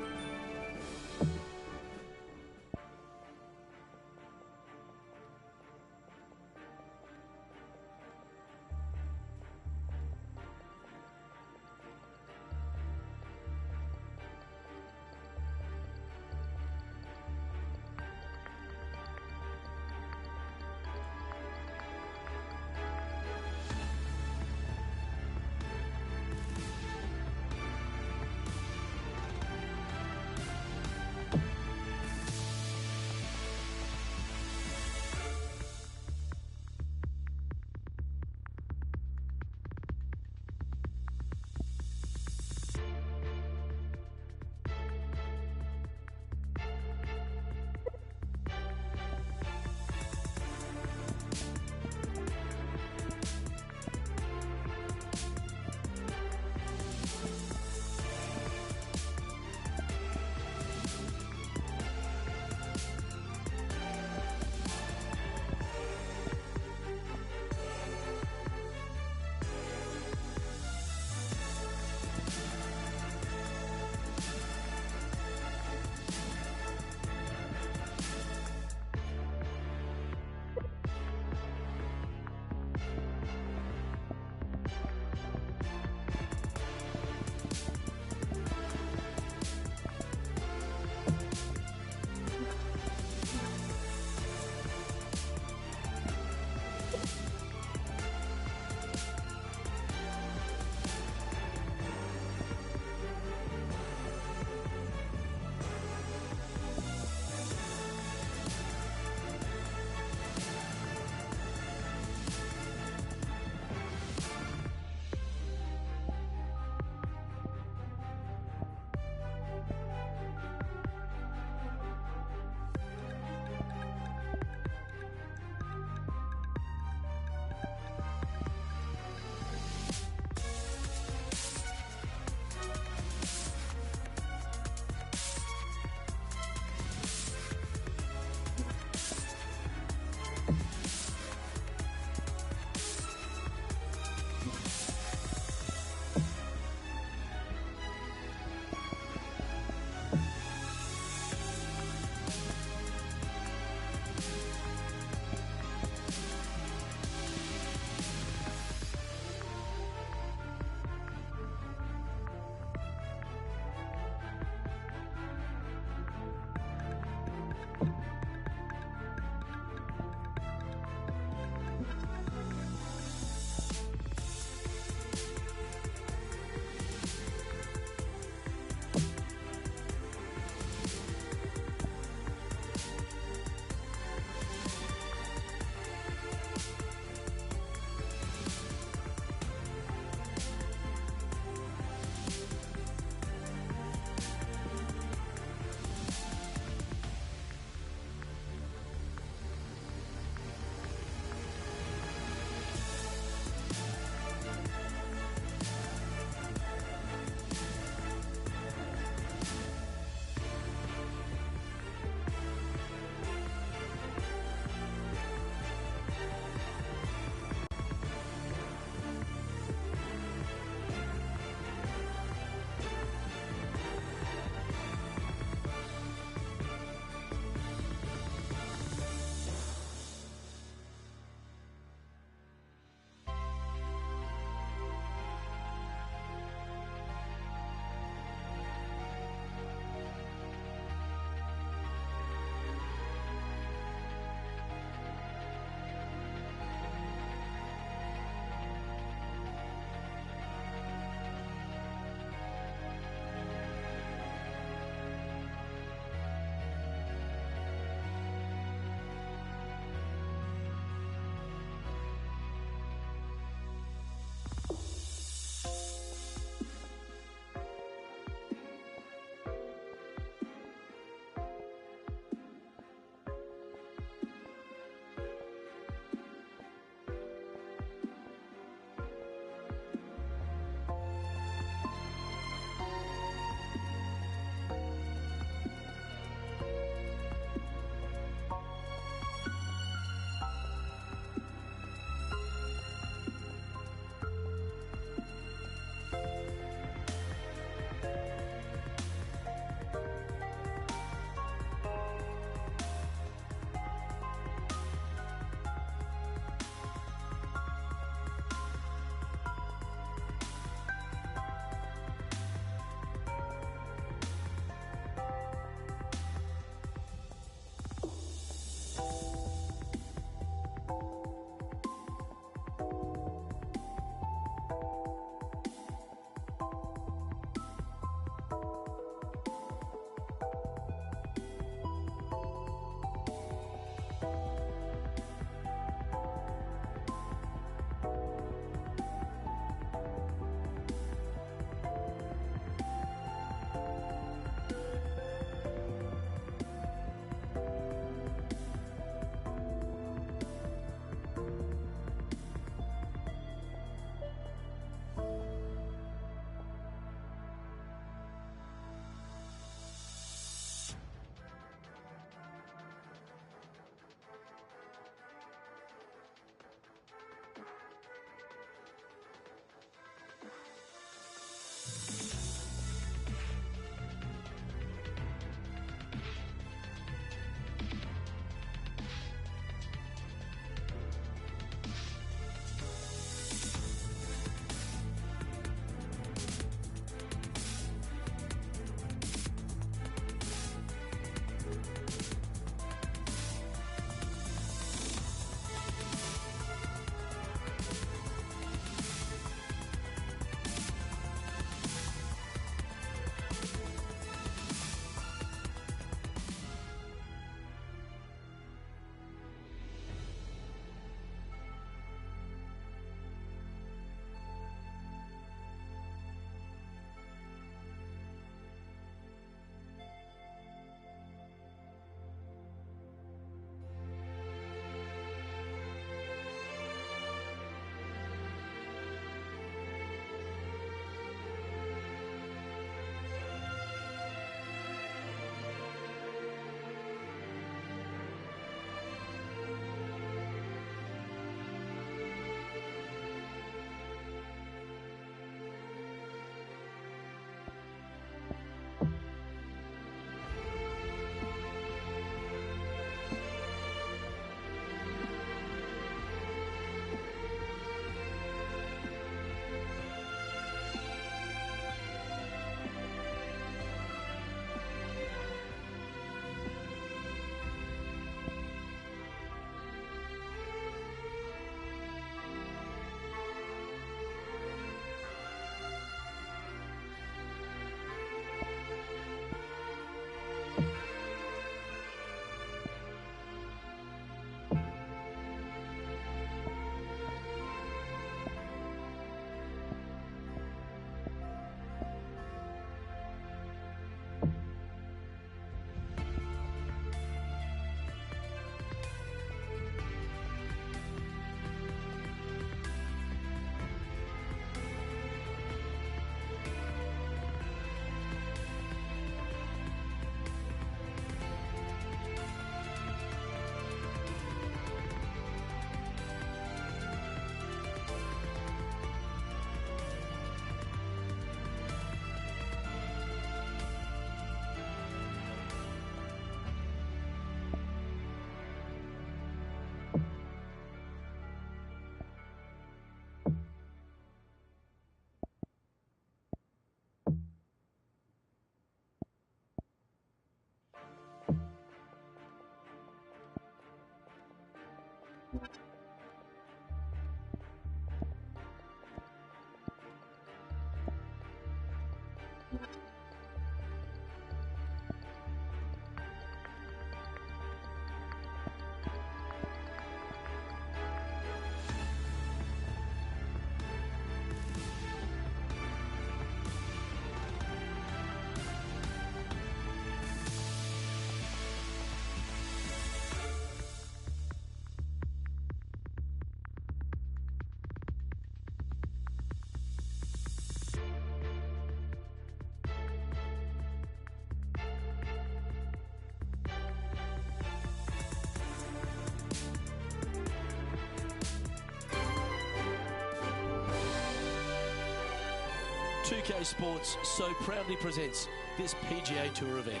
A: 2K Sports so proudly presents this PGA Tour event.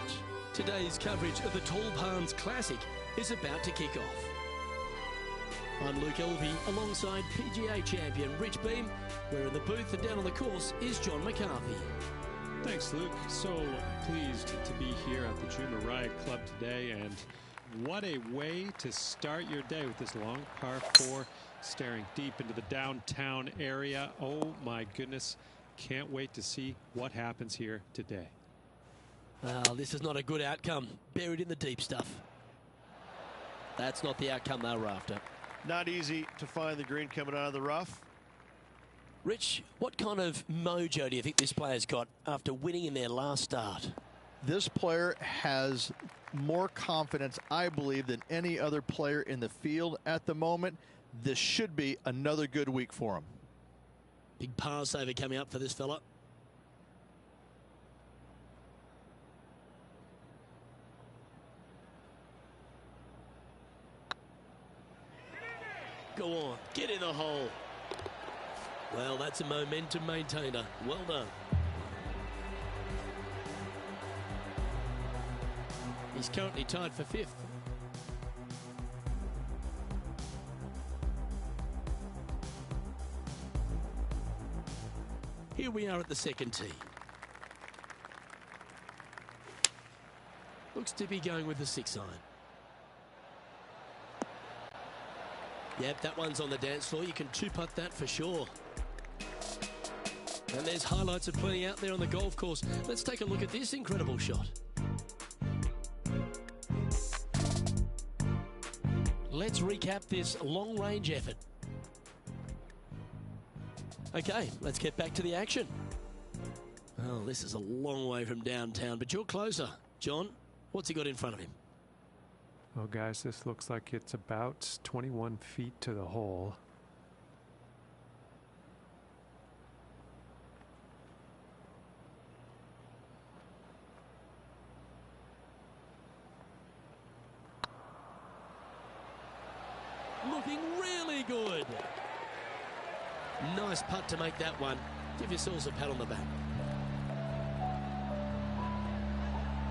A: Today's coverage of the Tall Palms Classic is about to kick off. I'm Luke Elvey alongside PGA champion Rich Beem, where in the booth and down on the course is John McCarthy.
B: Thanks, Luke. So pleased to be here at the Jumeirah Club today, and what a way to start your day with this long par 4 staring deep into the downtown area. Oh my goodness, can't wait to see what happens here today.
A: Well, this is not a good outcome, buried in the deep stuff. That's not the outcome they were after.
C: Not easy to find the green coming out of the rough.
A: Rich, what kind of mojo do you think this player's got after winning in their last start?
C: This player has more confidence, I believe, than any other player in the field at the moment. This should be another good week for him.
A: Big par saver coming up for this fella. Go on, get in the hole. Well, that's a momentum maintainer. Well done. He's currently tied for 5th. Here we are at the second tee. Looks to be going with the 6-iron. Yep, that one's on the dance floor. You can two-putt that for sure. And there's highlights of plenty out there on the golf course. Let's take a look at this incredible shot. Let's recap this long-range effort. Okay, let's get back to the action. Oh, this is a long way from downtown, but you're closer. John, what's he got in front of him?
F: Well, guys, this looks like it's about 21 feet to the hole.
A: Looking really good. Nice putt to make that one. Give yourselves a pat on the back.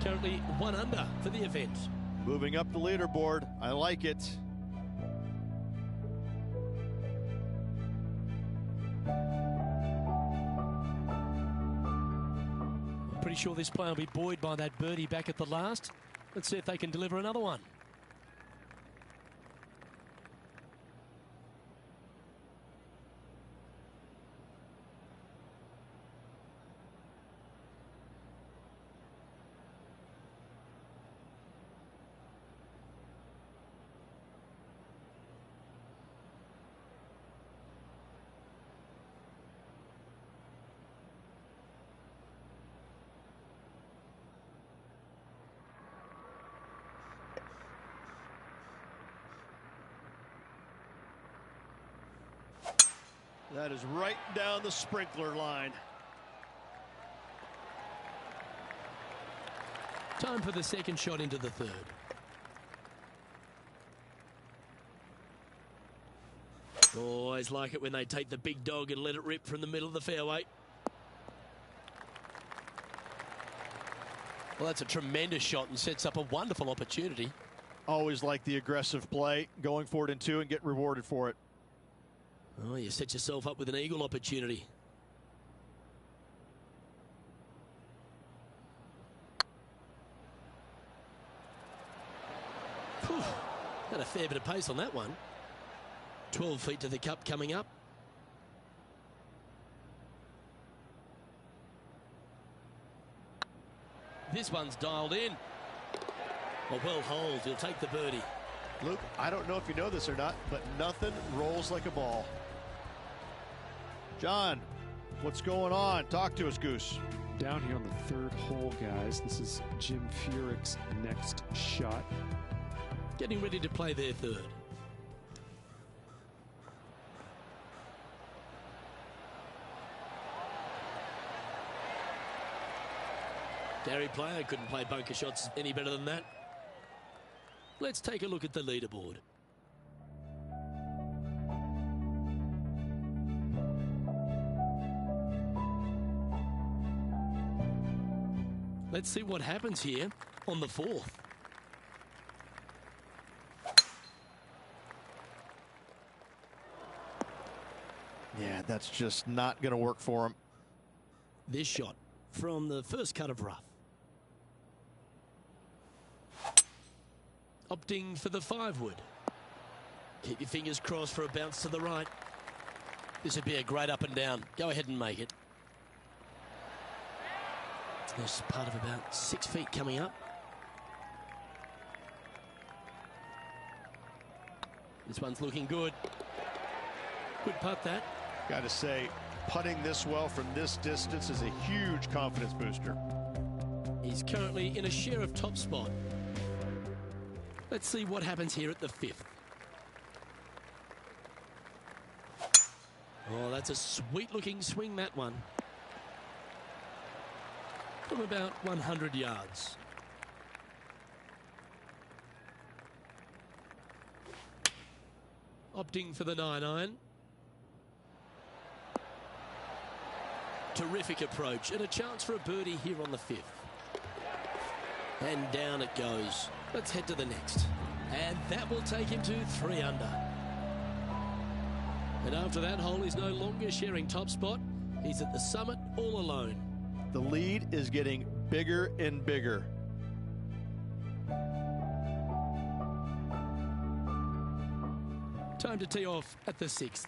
A: Currently 1 under for the event.
C: Moving up the leaderboard. I like it.
A: I'm pretty sure this player will be buoyed by that birdie back at the last. Let's see if they can deliver another one.
C: That is right down the sprinkler line.
A: Time for the second shot into the third. Always like it when they take the big dog and let it rip from the middle of the fairway. Well, that's a tremendous shot and sets up a wonderful opportunity.
C: Always like the aggressive play, going for it in 2 and get rewarded for it.
A: Oh, you set yourself up with an eagle opportunity. Whew, had a fair bit of pace on that one. 12 feet to the cup coming up. This one's dialed in. Oh, well holed. He'll take the birdie.
C: Luke, I don't know if you know this or not, but nothing rolls like a ball. John, what's going on? Talk to us, Goose.
F: Down here on the 3rd hole, guys, this is Jim Furyk's next shot.
A: Getting ready to play their 3rd. Gary Player couldn't play bunker shots any better than that. Let's take a look at the leaderboard. Let's see what happens here on the 4th.
C: Yeah, that's just not going to work for him.
A: This shot from the first cut of rough. Opting for the 5-wood. Keep your fingers crossed for a bounce to the right. This would be a great up and down. Go ahead and make it. There's part of about 6 feet coming up. This one's looking good. Good putt, that.
E: Got to say, putting this well from this distance is a huge confidence booster.
A: He's currently in a share of top spot. Let's see what happens here at the 5th. Oh, that's a sweet-looking swing, that one. From about 100 yards. Opting for the 9-iron. Terrific approach and a chance for a birdie here on the 5th. And down it goes. Let's head to the next. And that will take him to 3 under. And after that hole, he's no longer sharing top spot. He's at the summit all alone.
C: The lead is getting bigger and bigger.
A: Time to tee off at the 6th.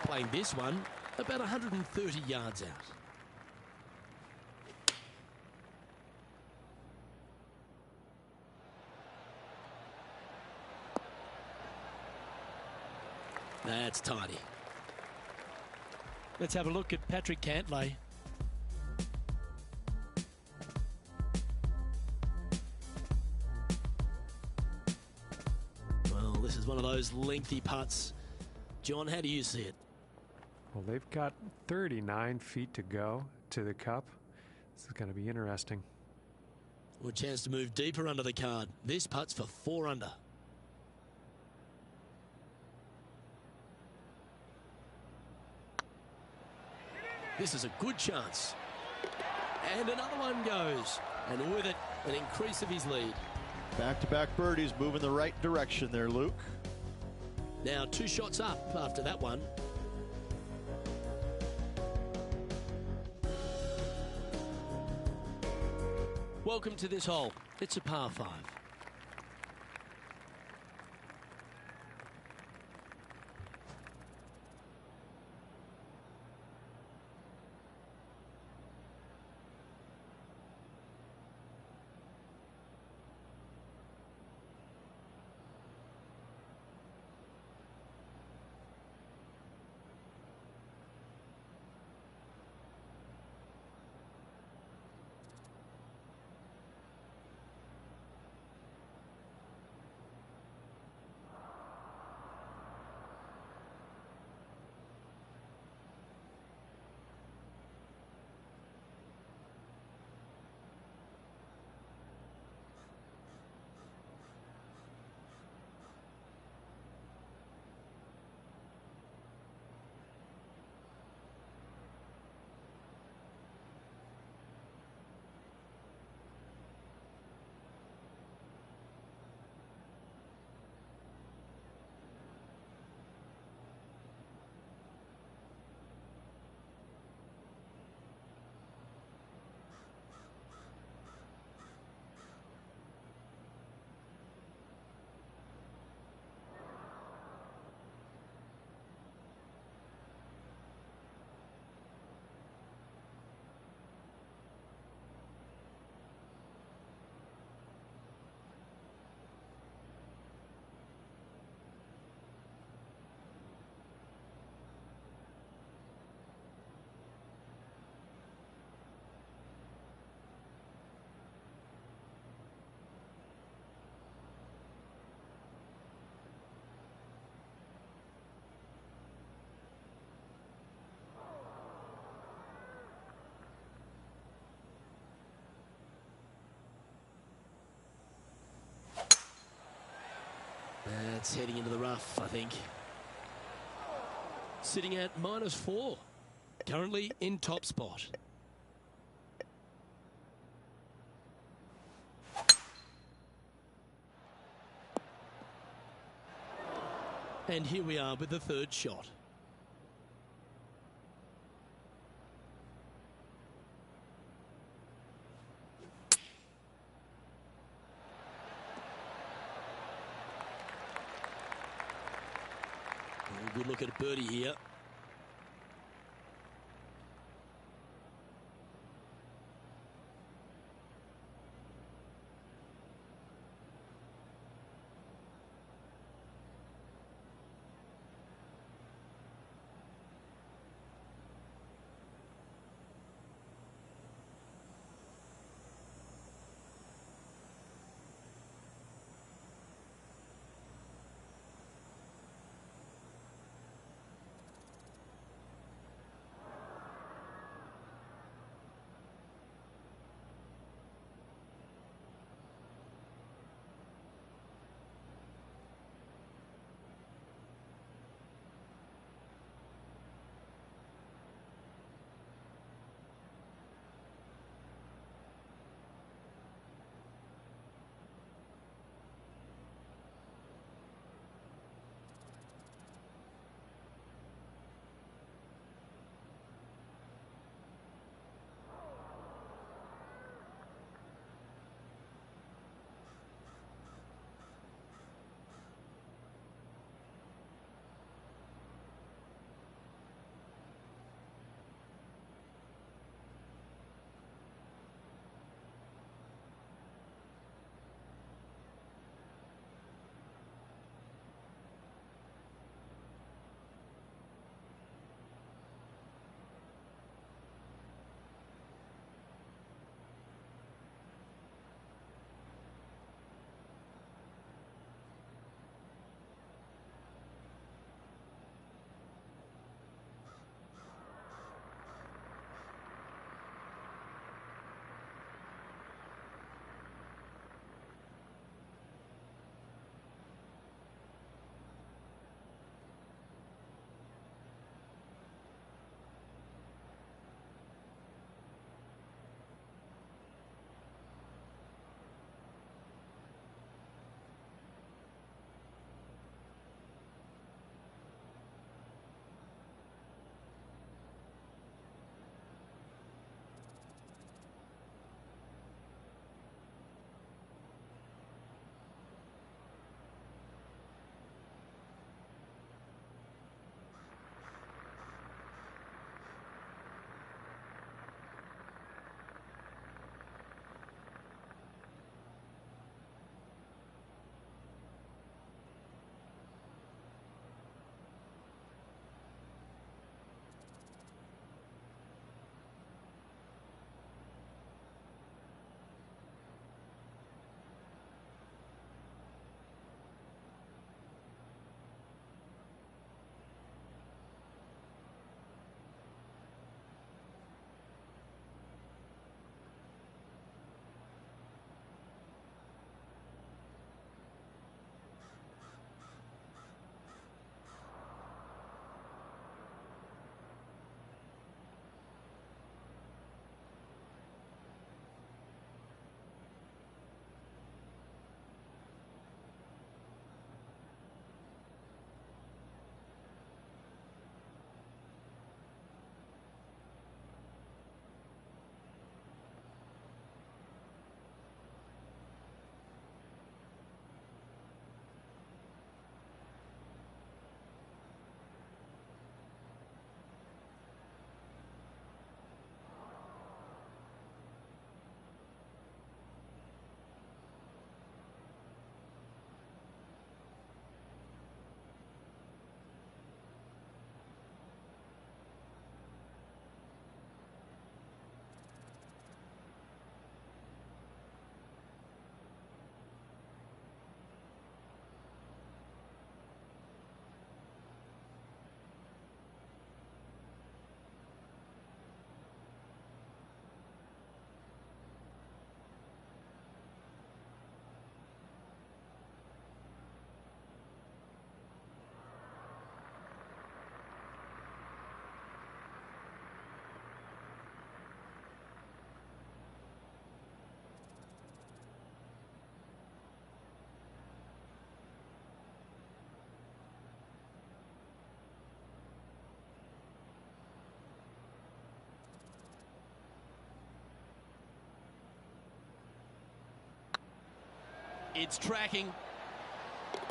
A: Playing this one about 130 yards out. That's tidy. Let's have a look at Patrick Cantley. Well, this is one of those lengthy putts. John, how do you see it?
F: Well, they've got 39 feet to go to the cup. This is going to be interesting.
A: Well, a chance to move deeper under the card. This putt's for 4 under. This is a good chance. And another one goes. And with it, an increase of his lead.
C: Back-to-back birdies moving the right direction there, Luke.
A: Now 2 shots up after that one. Welcome to this hole. It's a par 5. It's heading into the rough, I think. Sitting at -4. Currently in top spot. And here we are with the third shot. Good look at a birdie here. It's tracking.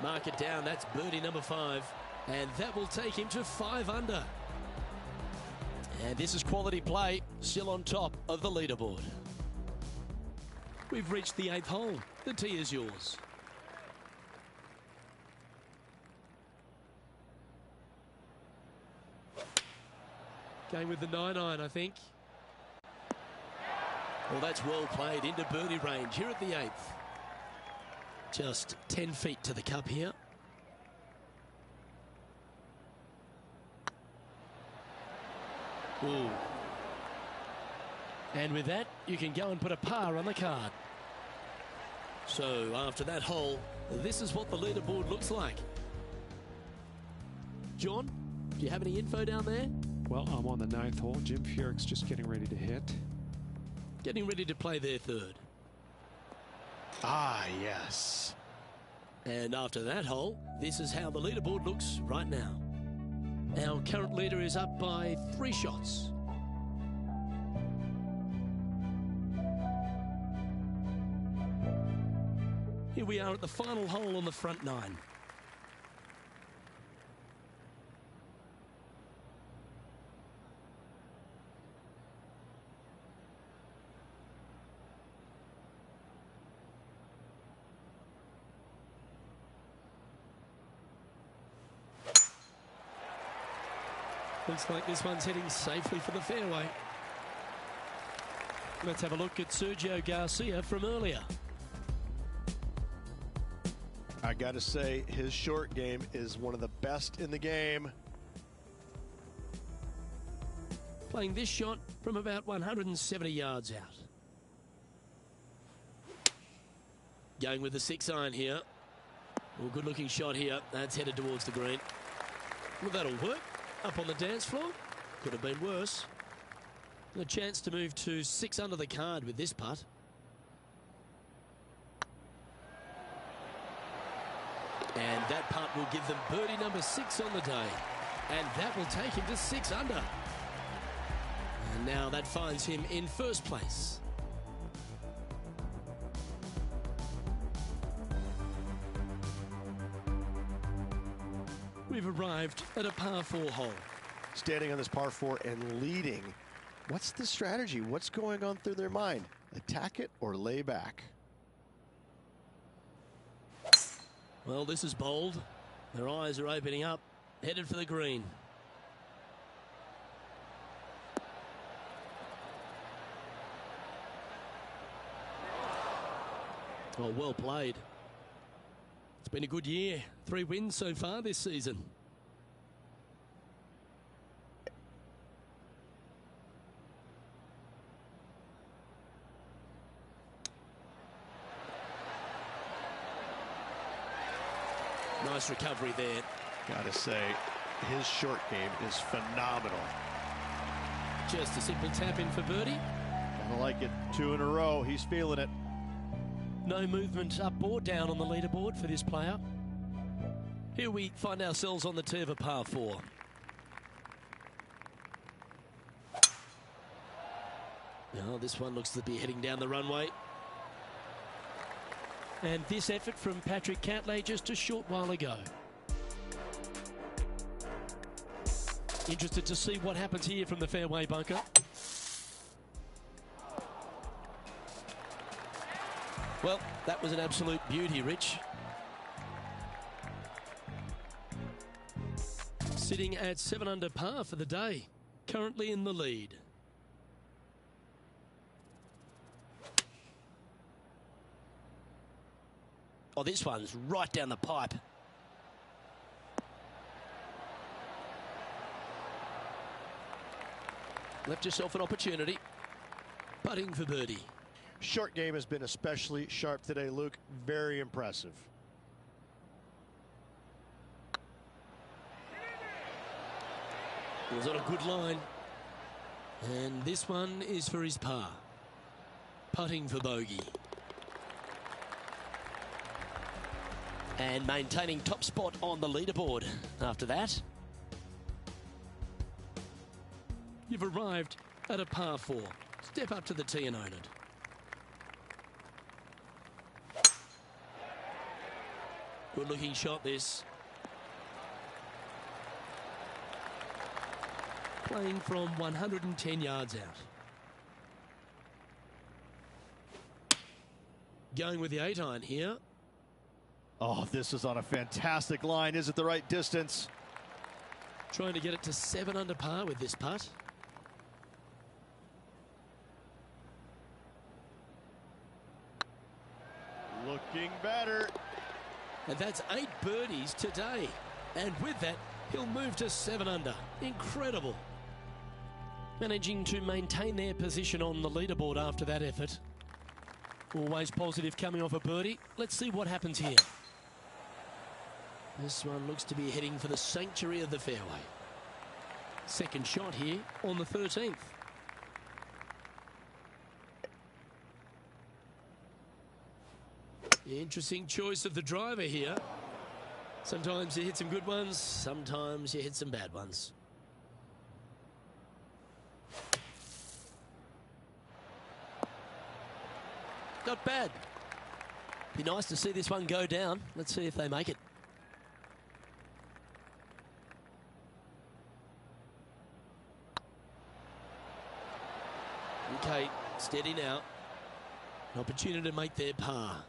A: Mark it down. That's birdie number 5. And that will take him to 5 under. And this is quality play, still on top of the leaderboard. We've reached the 8th hole. The tee is yours. Going with the 9-iron, I think. Well, that's well played into birdie range here at the 8th. Just 10 feet to the cup here. Ooh. And with that, you can go and put a par on the card. So after that hole, this is what the leaderboard looks like. John, do you have any info down there?
F: Well, I'm on the 9th hole. Jim Furyk's just getting ready to hit.
A: Getting ready to play their 3rd.
C: Ah, yes.
A: And after that hole, this is how the leaderboard looks right now. Our current leader is up by 3 shots. Here we are at the final hole on the front 9. Looks like this one's heading safely for the fairway. Let's have a look at Sergio Garcia from earlier.
E: I got to say, his short game is one of the best in the game.
A: Playing this shot from about 170 yards out. Going with the 6-iron here. Well, good looking shot here. That's headed towards the green. Well, that'll work. Up on the dance floor. Could have been worse. A chance to move to 6 under the card with this putt. And that putt will give them birdie number 6 on the day. And that will take him to 6 under. And now that finds him in 1st place. We've arrived at a par 4 hole.
E: Standing on this par 4 and leading. What's the strategy? What's going on through their mind? Attack it or lay back?
A: Well, this is bold. Their eyes are opening up. Headed for the green. Oh, well played. It's been a good year. 3 wins so far this season. Nice recovery there.
C: Gotta say, his short game is phenomenal.
A: Just a simple tap in for birdie.
C: I like it. 2 in a row. He's feeling it.
A: No movement up or down on the leaderboard for this player. Here we find ourselves on the tee of a par 4. Now this one looks to be heading down the runway. And this effort from Patrick Cantley just a short while ago. Interested to see what happens here from the fairway bunker. Well, that was an absolute beauty, Rich. Sitting at 7 under par for the day. Currently in the lead. Oh, this one's right down the pipe. Left yourself an opportunity. Putting for birdie.
E: Short game has been especially sharp today, Luke. Very impressive.
A: It was on a good line. And this one is for his par. Putting for bogey. And maintaining top spot on the leaderboard after that. You've arrived at a par 4. Step up to the tee and own it. Good looking shot this. Playing from 110 yards out. Going with the 8-iron here.
C: Oh, this is on a fantastic line. Is it the right distance?
A: Trying to get it to 7 under par with this putt.
C: Looking better.
A: And that's 8 birdies today. And with that, he'll move to 7 under. Incredible. Managing to maintain their position on the leaderboard after that effort. Always positive coming off a birdie. Let's see what happens here. This one looks to be heading for the sanctuary of the fairway. Second shot here on the 13th. Interesting choice of the driver here. Sometimes you hit some good ones, sometimes you hit some bad ones. Not bad. Be nice to see this one go down. Let's see if they make it. Okay, steady now. An opportunity to make their par.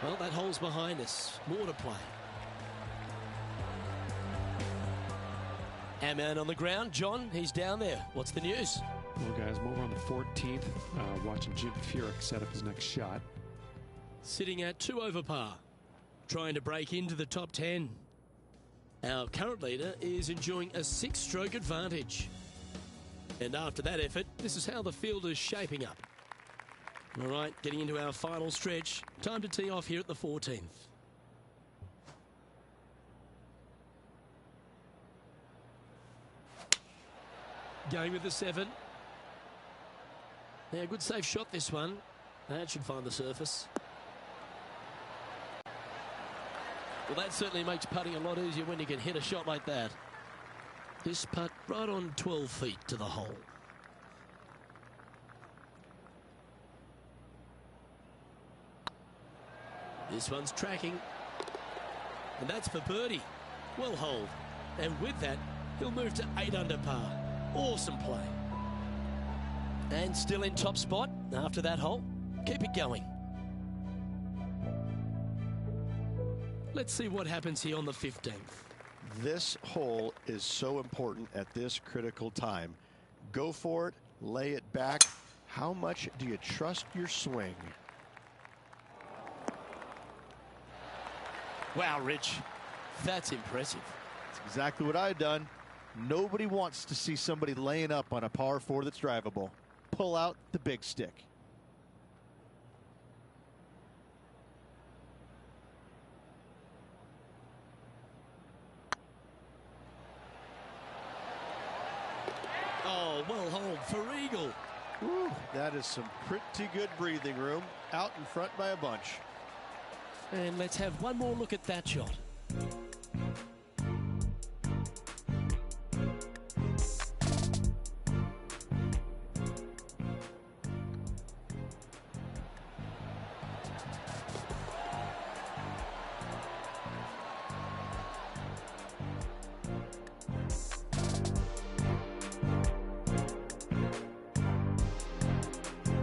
A: Well, that hole's behind us. More to play. Our man on the ground, John, he's down there. What's the news?
F: Well, guys, I'm over on the 14th, watching Jim Furyk set up his next shot.
A: Sitting at 2 over par. Trying to break into the top 10. Our current leader is enjoying a 6-stroke advantage. And after that effort, this is how the field is shaping up. All right, getting into our final stretch. Time to tee off here at the 14th. Going with the 7. Yeah, good safe shot this one. That should find the surface. Well, that certainly makes putting a lot easier when you can hit a shot like that. This putt right on 12 feet to the hole. This one's tracking. And that's for birdie. Well holed. And with that, he'll move to 8 under par. Awesome play. And still in top spot after that hole. Keep it going. Let's see what happens here on the 15th.
E: This hole is so important at this critical time. Go for it, lay it back. How much do you trust your swing?
A: Wow, Rich, that's impressive.
C: That's exactly what I've done. Nobody wants to see somebody laying up on a par 4 that's drivable. Pull out the big stick.
A: Oh, well holed for eagle.
C: Woo, that is some pretty good breathing room. Out in front by a bunch.
A: And let's have one more look at that shot.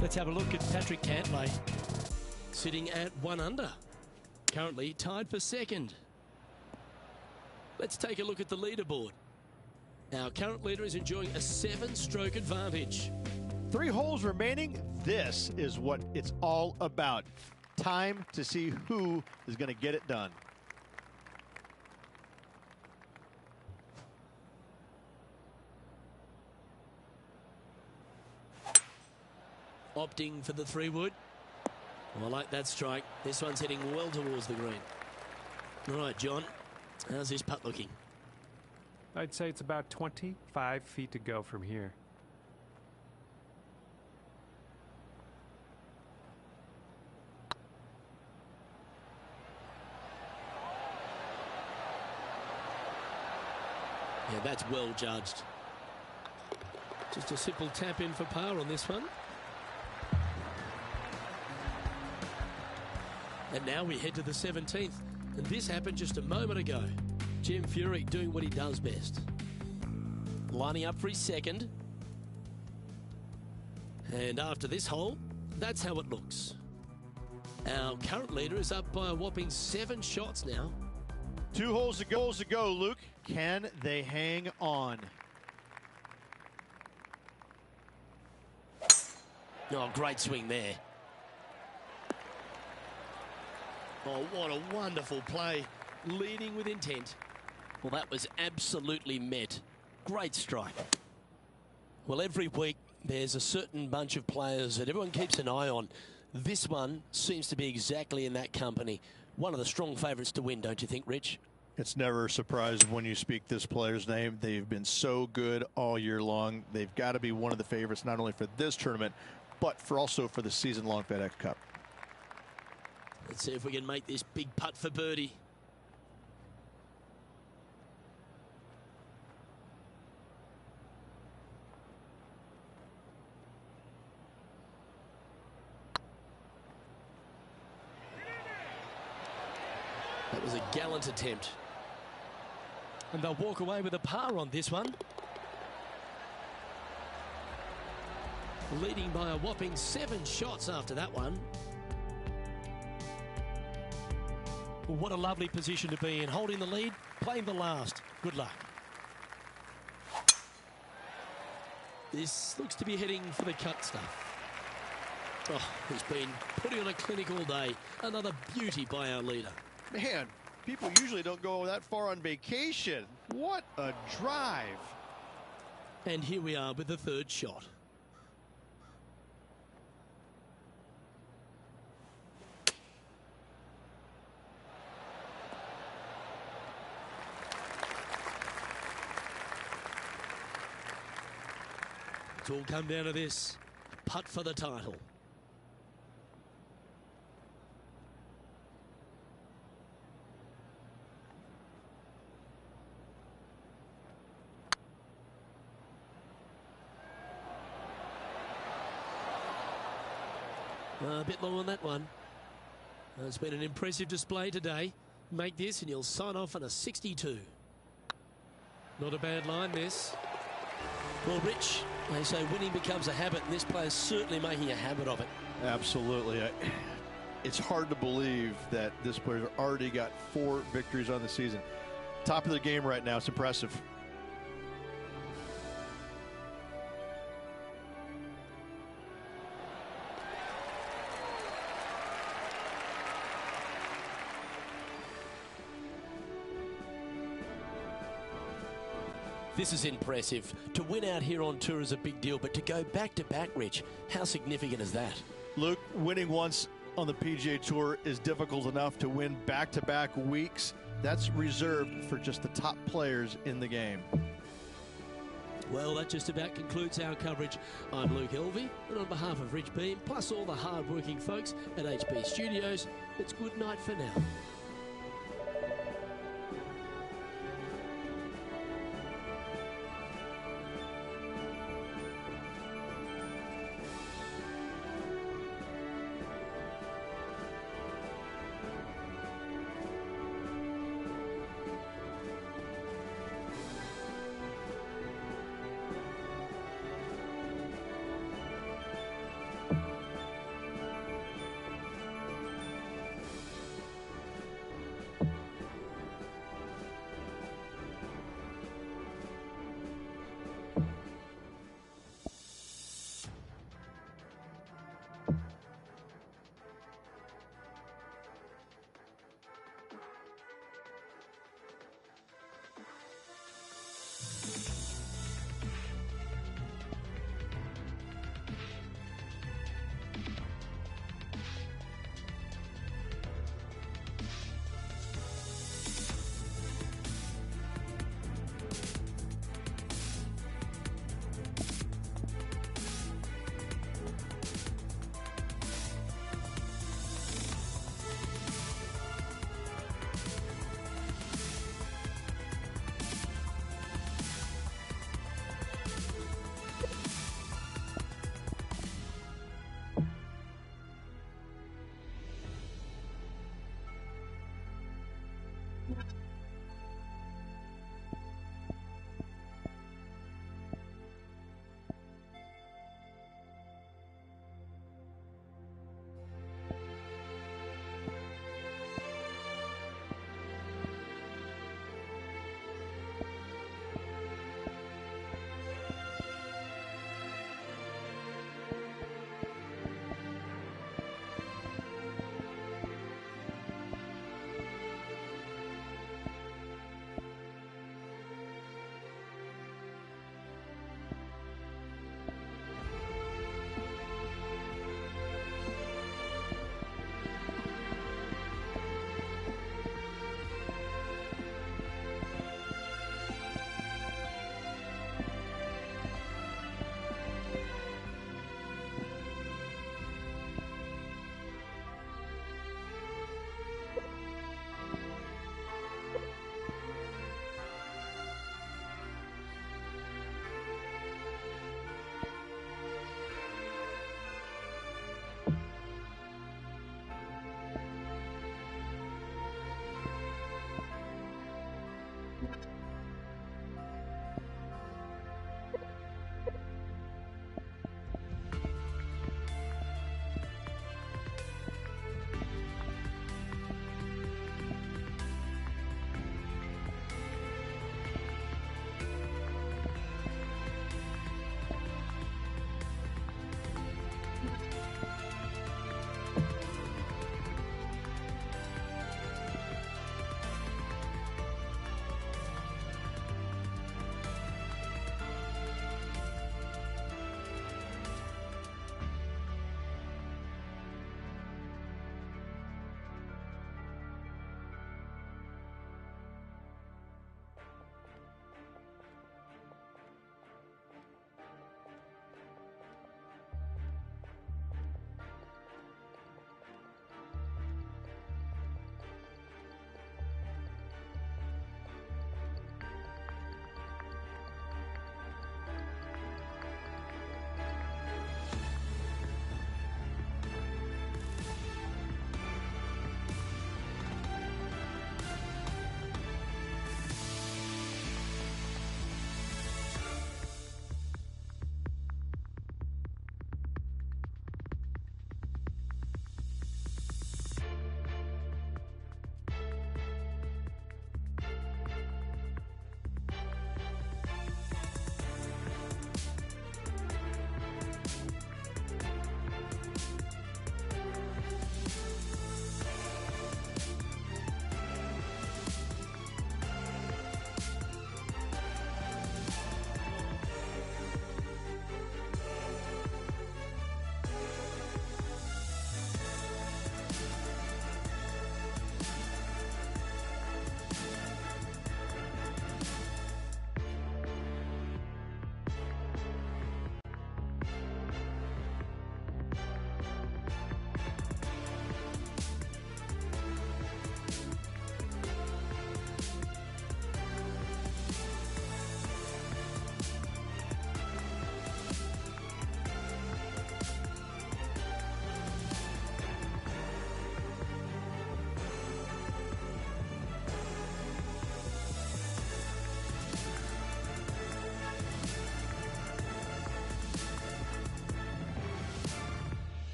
A: Let's have a look at Patrick Cantley, sitting at 1 under. Currently tied for second. Let's take a look at the leaderboard. Our current leader is enjoying a 7-stroke advantage.
C: 3 holes remaining. This is what it's all about. Time to see who is going to get it done.
A: Opting for the 3-wood. Oh, I like that strike. This one's heading well towards the green. All right, John, how's this putt looking?
F: I'd say it's about 25 feet to go from here.
A: Yeah, that's well judged. Just a simple tap in for par on this one. And now we head to the 17th, and this happened just a moment ago. Jim Furyk doing what he does best. Lining up for his second. And after this hole, that's how it looks. Our current leader is up by a whopping 7 shots now.
C: 2 holes to go, Luke. Can they hang on?
A: Oh, great swing there. Oh, what a wonderful play. Leading with intent. Well, that was absolutely met. Great strike. Well, every week there's a certain bunch of players that everyone keeps an eye on. This one seems to be exactly in that company. One of the strong favourites to win, don't you think, Rich?
C: It's never a surprise when you speak this player's name. They've been so good all year long. They've got to be one of the favorites, not only for this tournament, but also for the season-long FedEx Cup.
A: Let's see if we can make this big putt for birdie. That was a gallant attempt. And they'll walk away with a par on this one. Leading by a whopping 7 shots after that one. Well, what a lovely position to be in. Holding the lead, playing the last. Good luck. This looks to be heading for the cut stuff. Oh, he's been putting on a clinic all day. Another beauty by our leader.
E: Man, people usually don't go that far on vacation. What a drive.
A: And here we are with the 3rd shot. It's all come down to this. Putt for the title. A bit long on that one. It's been an impressive display today. Make this and you'll sign off on a 62. Not a bad line, this. Well, Rich, they say winning becomes a habit, and this player's certainly making a habit of it.
C: Absolutely. It's hard to believe that this player's already got 4 victories on the season. Top of the game right now. It's impressive.
A: This is impressive. To win out here on tour is a big deal, but to go back-to-back, Rich, how significant is that?
C: Luke, winning once on the PGA Tour is difficult enough. To win back-to-back weeks, that's reserved for just the top players in the game.
A: Well, that just about concludes our coverage. I'm Luke Elvey, and on behalf of Rich Beam, plus all the hard-working folks at HB Studios, it's good night for now.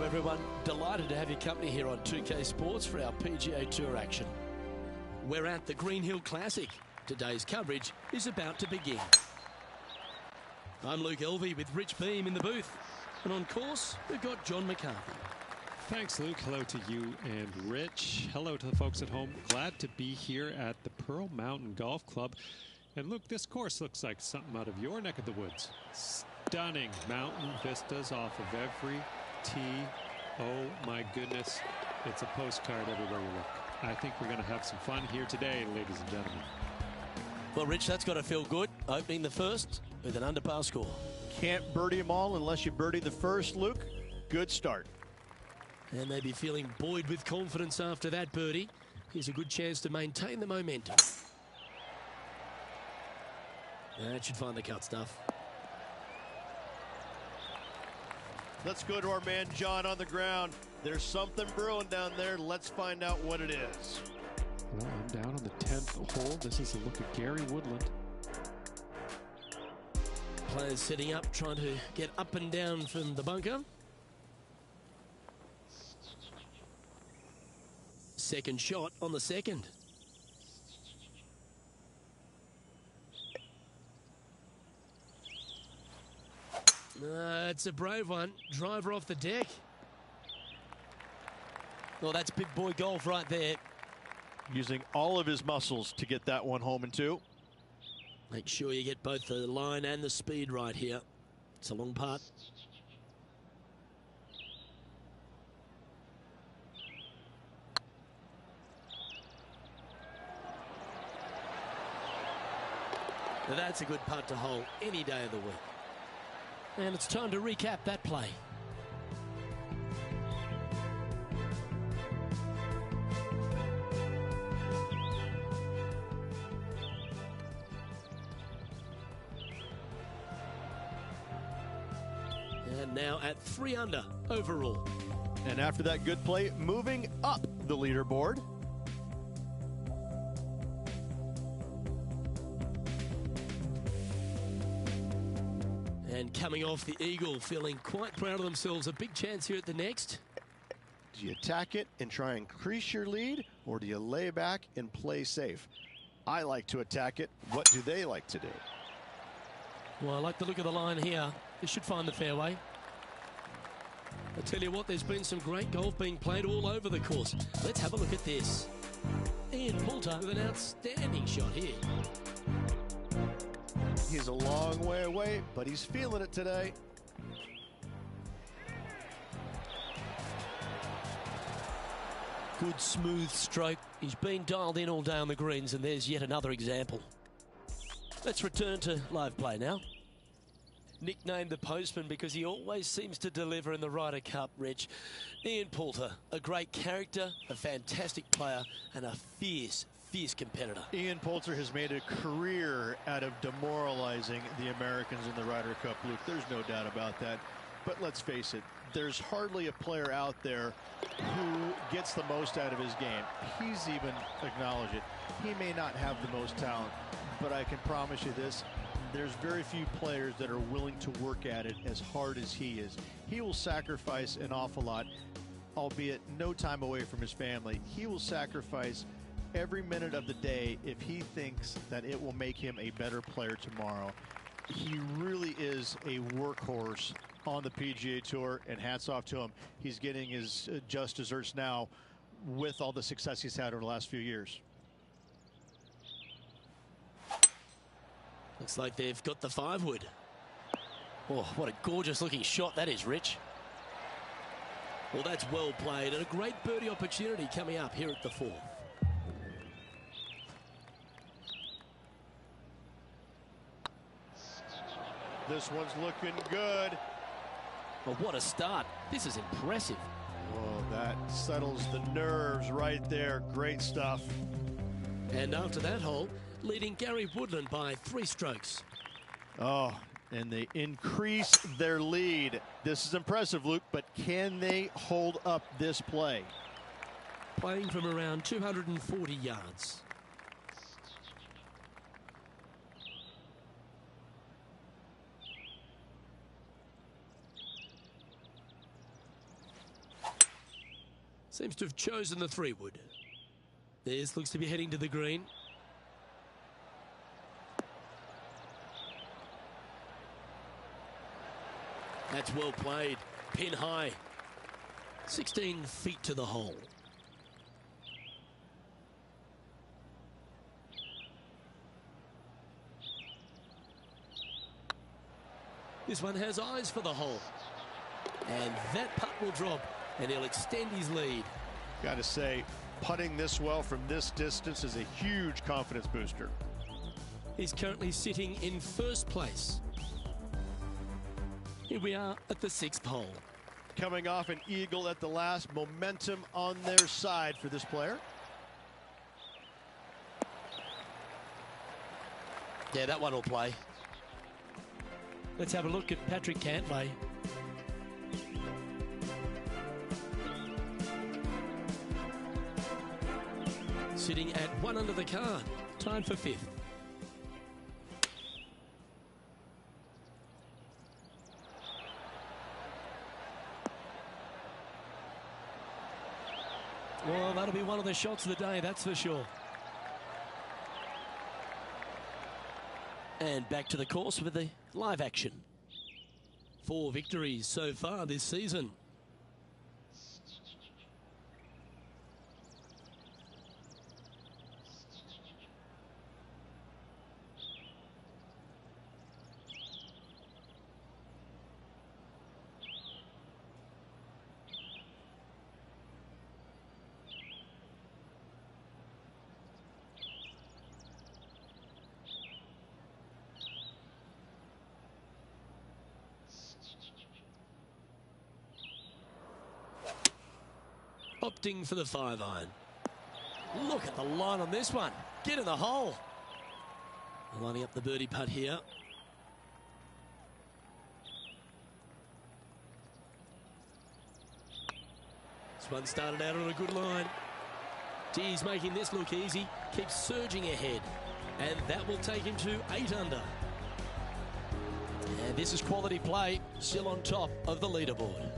A: everyone. Delighted to have your company here on 2K Sports for our PGA Tour action. We're at the Green Hill Classic. Today's coverage is about to begin. I'm Luke Elvey with Rich Beam in the booth. And on course, we've got John McCarthy.
B: Thanks, Luke. Hello to you and Rich. Hello to the folks at home. Glad to be here at the Pearl Mountain Golf Club. And Luke, this course looks like something out of your neck of the woods. Stunning mountain vistas off of every tee. Oh my goodness. It's a postcard everywhere you look. I think we're going to have some fun here today, ladies and gentlemen.
A: Well, Rich, that's got to feel good. Opening the first with an under-par score.
C: Can't birdie them all unless you birdie the first, Luke. Good start.
A: And they'd be feeling buoyed with confidence after that birdie. Here's a good chance to maintain the momentum. That should find the cut stuff.
C: Let's go to our man John on the ground. There's something brewing down there. Let's find out what it is.
B: Well, I'm down on the 10th hole. This is a look at Gary Woodland.
A: Players setting up, trying to get up and down from the bunker. Second shot on the second. It's a brave one. Driver off the deck. Well, that's big boy golf right there.
C: Using all of his muscles to get that one home and two.
A: Make sure you get both the line and the speed right here. It's a long putt. Now that's a good putt to hole any day of the week. And it's time to recap that play. And now at 3 under overall.
C: And after that good play, moving up the leaderboard.
A: And coming off the eagle, feeling quite proud of themselves. A big chance here at the next.
E: Do you attack it and try and increase your lead, or do you lay back and play safe? I like to attack it. What do they like to do?
A: Well, I like the look of the line here. This should find the fairway. I tell you what, there's been some great golf being played all over the course. Let's have a look at this. Ian Poulter with an outstanding shot here.
E: He's a long way away, but he's feeling it today.
A: Good smooth stroke. He's been dialed in all day on the greens, and there's yet another example. Let's return to live play now. Nicknamed the Postman because he always seems to deliver in the Ryder Cup, Rich. Ian Poulter, a great character, a fantastic player, and a fierce competitor.
C: Ian Poulter has made a career out of demoralizing the Americans in the Ryder Cup, Luke. There's no doubt about that. But let's face it, there's hardly a player out there who gets the most out of his game. He's even acknowledged it. He may not have the most talent, but I can promise you this. There's very few players that are willing to work at it as hard as he is. He will sacrifice an awful lot, albeit no time away from his family. He will sacrifice every minute of the day if he thinks that it will make him a better player tomorrow. He really is a workhorse on the PGA Tour, and hats off to him. He's getting his just desserts now with all the success he's had over the last few years.
A: Looks like they've got the 5-wood. Oh, what a gorgeous looking shot that is, Rich. Well, that's well played, and a great birdie opportunity coming up here at the 4th.
C: This one's looking good.
A: Well, what a start. This is impressive.
C: Oh, that settles the nerves right there. Great stuff.
A: And after that hole, leading Gary Woodland by 3 strokes.
C: Oh, and they increase their lead. This is impressive, Luke, but can they hold up this play?
A: Playing from around 240 yards. Seems to have chosen the 3-wood. This looks to be heading to the green. That's well played. Pin high. 16 feet to the hole. This one has eyes for the hole. And that putt will drop, and he'll extend his lead.
E: Got to say, putting this well from this distance is a huge confidence booster.
A: He's currently sitting in first place. Here we are at the 6th hole.
E: Coming off an eagle at the last, momentum on their side for this player.
A: Yeah, that one will play. Let's have a look at Patrick Cantley. Sitting at 1 under the card, tied for 5th. Well, that'll be one of the shots of the day, that's for sure. And back to the course with the live action. 4 victories so far this season. Opting for the 5-iron. Look at the line on this one. Get in the hole. Lining up the birdie putt here. This one started out on a good line. He's making this look easy. Keeps surging ahead. And that will take him to 8 under. And this is quality play. Still on top of the leaderboard.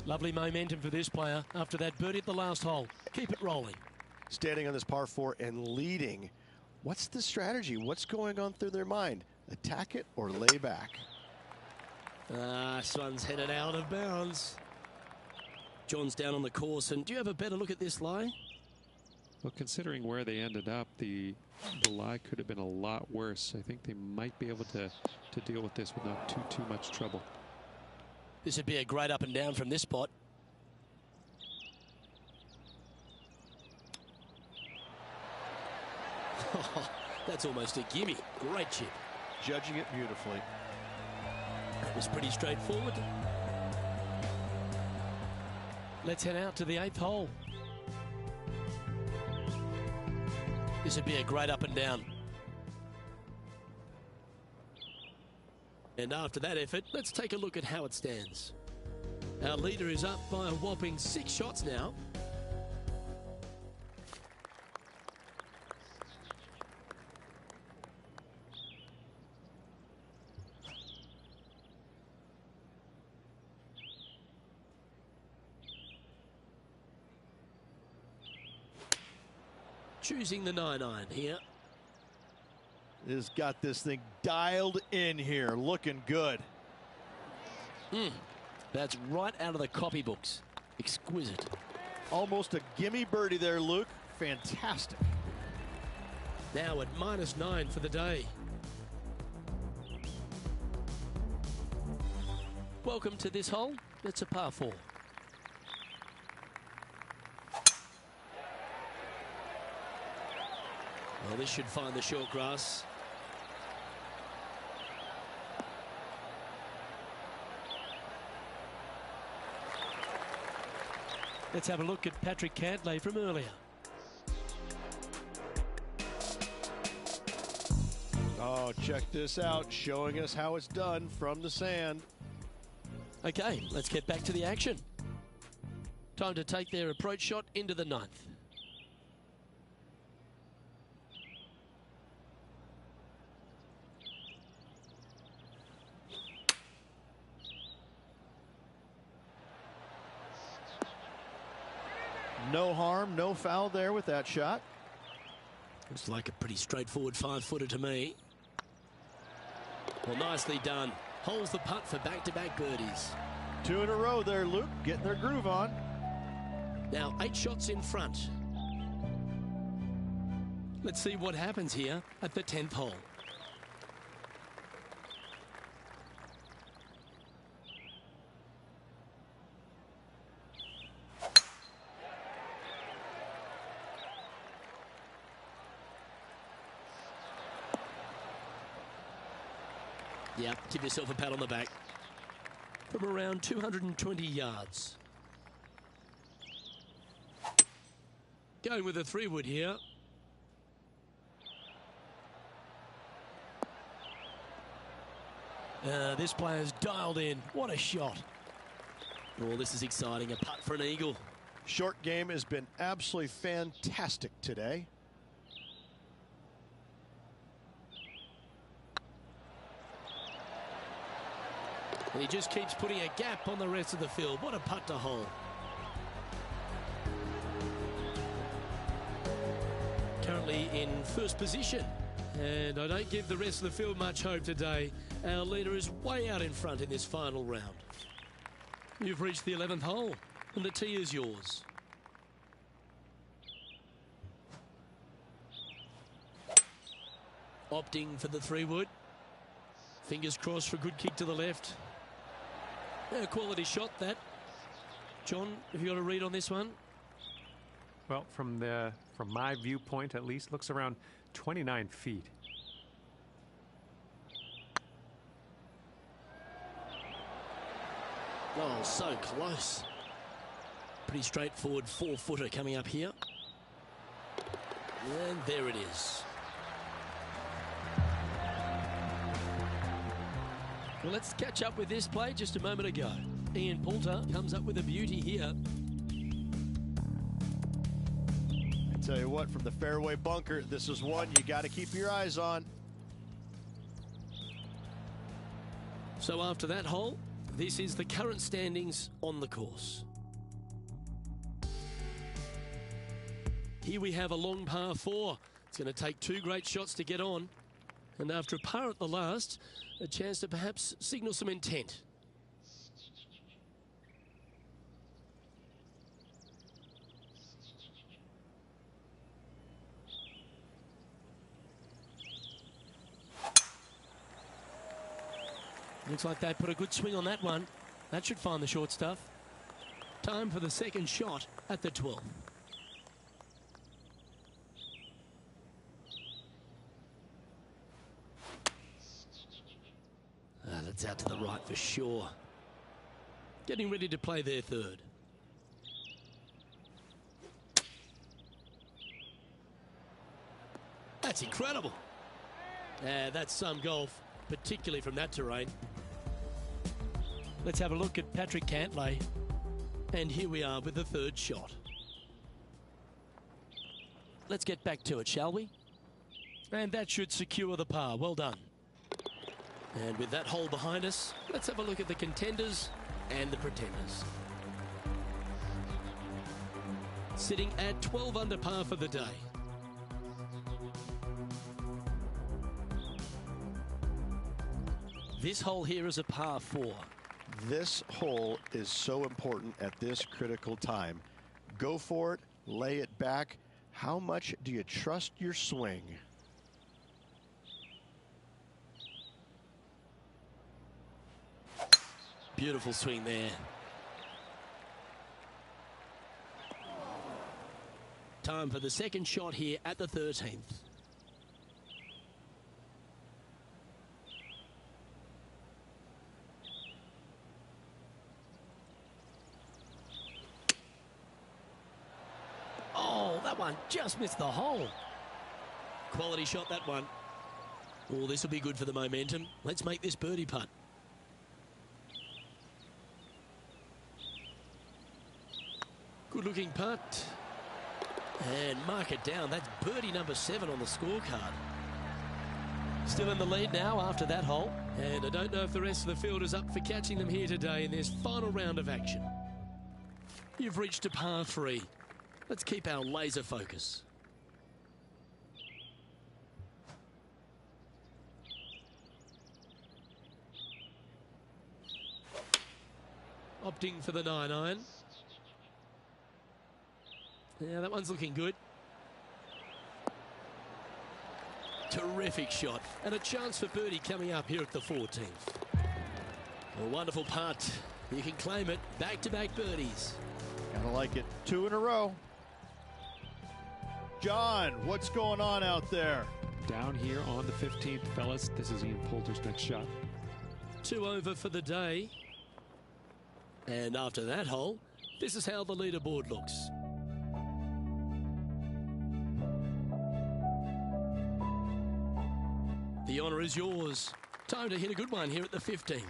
A: Lovely momentum for this player after that birdie at the last hole. Keep it rolling.
E: Standing on this par 4 and leading. What's the strategy? What's going on through their mind? Attack it or lay back?
A: This one's headed out of bounds. John's down on the course. And do you have a better look at this lie?
B: Well, considering where they ended up, the lie could have been a lot worse. I think they might be able to deal with this with not too much trouble.
A: This would be a great up and down from this spot. That's almost a gimme. Great chip.
E: Judging it beautifully.
A: That was pretty straightforward. Let's head out to the 8th hole. This would be a great up and down. And after that effort, let's take a look at how it stands. Our leader is up by a whopping 6 shots now. Choosing the 9-iron here.
E: Has got this thing dialed in here, looking good.
A: That's right out of the copybooks. Exquisite.
E: Almost a gimme birdie there, Luke. Fantastic.
A: Now at -9 for the day. Welcome to this hole. It's a par 4. Well, this should find the short grass. Let's have a look at Patrick Cantley from earlier.
E: Oh, check this out, showing us how it's done from the sand.
A: Okay, let's get back to the action. Time to take their approach shot into the 9th.
C: No harm, no foul there with that shot.
A: Looks like a pretty straightforward 5-footer to me. Well, nicely done. Holds the putt for back-to-back birdies.
C: 2 in a row there, Luke, getting their groove on.
A: Now 8 shots in front. Let's see what happens here at the 10th hole. Yeah, give yourself a pat on the back. From around 220 yards. Going with a 3-wood here. This player's dialed in. What a shot. Oh, this is exciting. A putt for an eagle.
E: Short game has been absolutely fantastic today.
A: And he just keeps putting a gap on the rest of the field. What a putt to hole. Currently in first position. And I don't give the rest of the field much hope today. Our leader is way out in front in this final round. You've reached the 11th hole, and the tee is yours. Opting for the 3-wood. Fingers crossed for a good kick to the left. A quality shot, that. John, have you got a read on this one?
F: Well, from my viewpoint, at least, looks around 29 feet.
A: Oh, so close. Pretty straightforward 4-footer coming up here. And there it is. Well, let's catch up with this play just a moment ago. Ian Poulter comes up with a beauty here.
C: I tell you what, from the fairway bunker, this is one you got to keep your eyes on.
A: So after that hole, this is the current standings on the course. Here we have a long par 4. It's going to take 2 great shots to get on. And after a par at the last, a chance to perhaps signal some intent. Looks like they put a good swing on that one. That should find the short stuff. Time for the second shot at the 12th. That's out to the right for sure. Getting ready to play their third. That's incredible. That's some golf, particularly from that terrain. Let's have a look at Patrick Cantley. And here we are with the third shot. Let's get back to it, shall we? And that should secure the par. Well done. And with that hole behind us, let's have a look at the contenders and the pretenders. Sitting at 12 under par for the day. This hole here is a par 4.
E: This hole is so important at this critical time. Go for it, lay it back. How much do you trust your swing?
A: Beautiful swing there. Time for the second shot here at the 13th. Oh, that one just missed the hole. Quality shot, that one. Oh, this will be good for the momentum. Let's make this birdie putt. Good looking putt. And mark it down. That's birdie number 7 on the scorecard. Still in the lead now after that hole. And I don't know if the rest of the field is up for catching them here today in this final round of action. You've reached a par 3. Let's keep our laser focus. Opting for the 9-iron. Yeah, that one's looking good. Terrific shot. And a chance for birdie coming up here at the 14th. A wonderful putt. You can claim it. Back-to-back birdies.
C: Kind of like it. 2 in a row. John, what's going on out there?
B: Down here on the 15th, fellas. This is Ian Poulter's next shot.
A: 2 over for the day. And after that hole, this is how the leaderboard looks. The honour is yours. Time to hit a good one here at the 15th.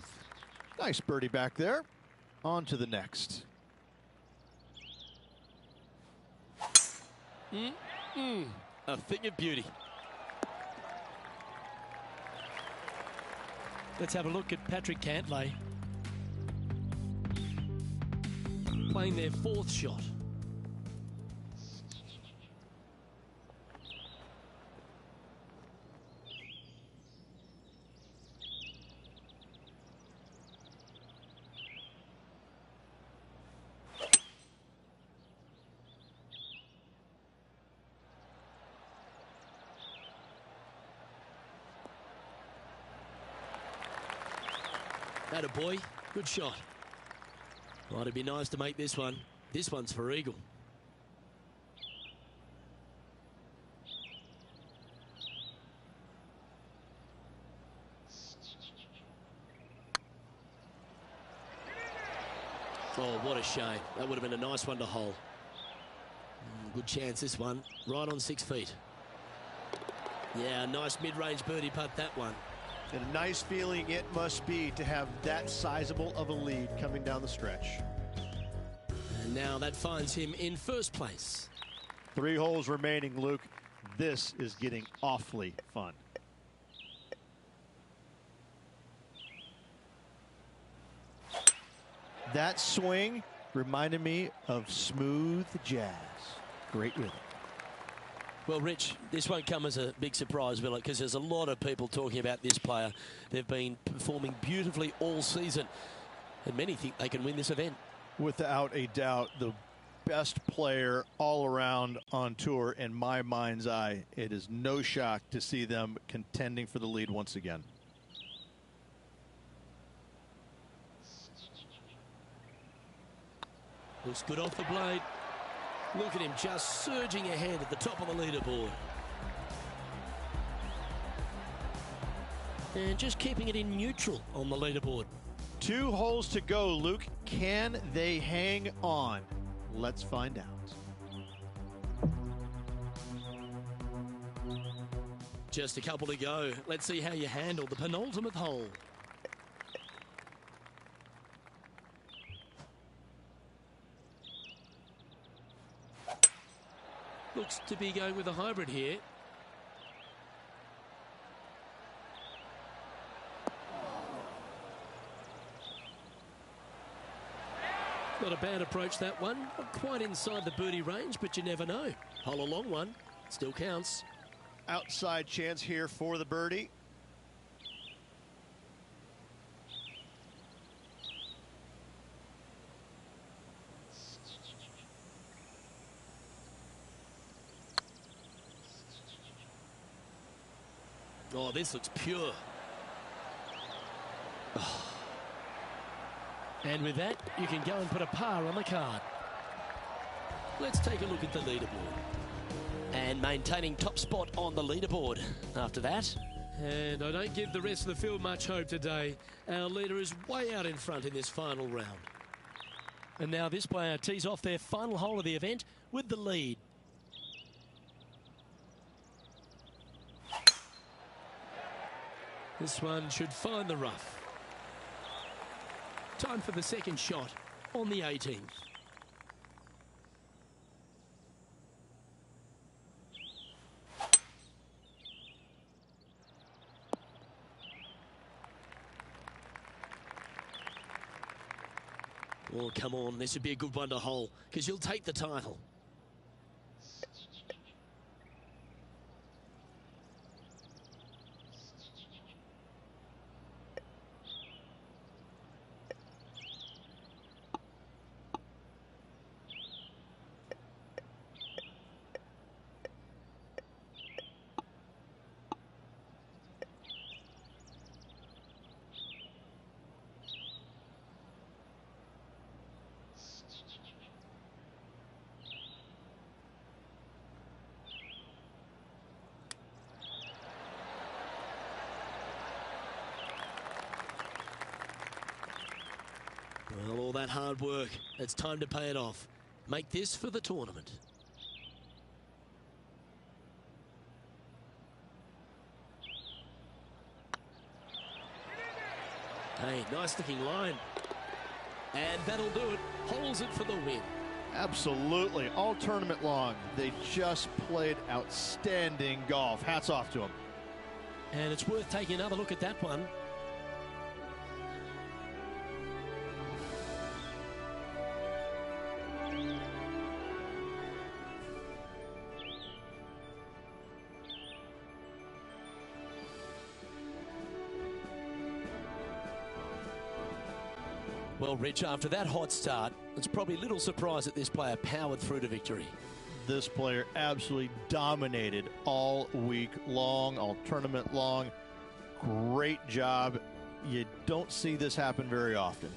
C: Nice birdie back there. On to the next.
A: A thing of beauty. Let's have a look at Patrick Cantley. Playing their 4th shot. Atta boy, good shot. Well, it'd be nice to make this one. This one's for eagle. Oh, what a shame. That would have been a nice one to hole. Good chance this one. Right on 6 feet. Yeah, nice mid-range birdie putt, that one.
C: And a nice feeling it must be to have that sizable of a lead coming down the stretch.
A: And now that finds him in 1st place.
C: 3 holes remaining, Luke. This is getting awfully fun. That swing reminded me of smooth jazz. Great rhythm.
A: Well, Rich, this won't come as a big surprise, will it? Because there's a lot of people talking about this player. They've been performing beautifully all season, and many think they can win this event.
C: Without a doubt, the best player all around on tour in my mind's eye. It is no shock to see them contending for the lead once again.
A: Looks good off the blade. Look at him just surging ahead at the top of the leaderboard. And just keeping it in neutral on the leaderboard.
C: 2 holes to go, Luke. Can they hang on? Let's find out.
A: Just a couple to go. Let's see how you handle the penultimate hole. Looks to be going with a hybrid here. Not a bad approach, that one. Not quite inside the birdie range, but you never know. Hole a long one. Still counts.
C: Outside chance here for the birdie.
A: Oh, this looks pure. Oh. And with that, you can go and put a par on the card. Let's take a look at the leaderboard. And maintaining top spot on the leaderboard after that. And I don't give the rest of the field much hope today. Our leader is way out in front in this final round. And now this player tees off their final hole of the event with the lead. This one should find the rough. Time for the 2nd shot on the 18th. Oh, come on. This would be a good one to hole because you'll take the title. that hard work. It's time to pay it off. Make this for the tournament. Hey, nice looking line. And that'll do it. Holds it for the win.
C: Absolutely. All tournament long, they just played outstanding golf. Hats off to them.
A: And it's worth taking another look at that one. Well, Rich, after that hot start, it's probably little surprise that this player powered through to victory.
C: This player absolutely dominated all week long, all tournament long. Great job. You don't see this happen very often.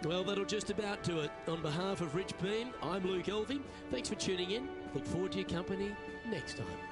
A: Well, that'll just about do it. On behalf of Rich Beam, I'm Luke Elvey. Thanks for tuning in. Look forward to your company next time.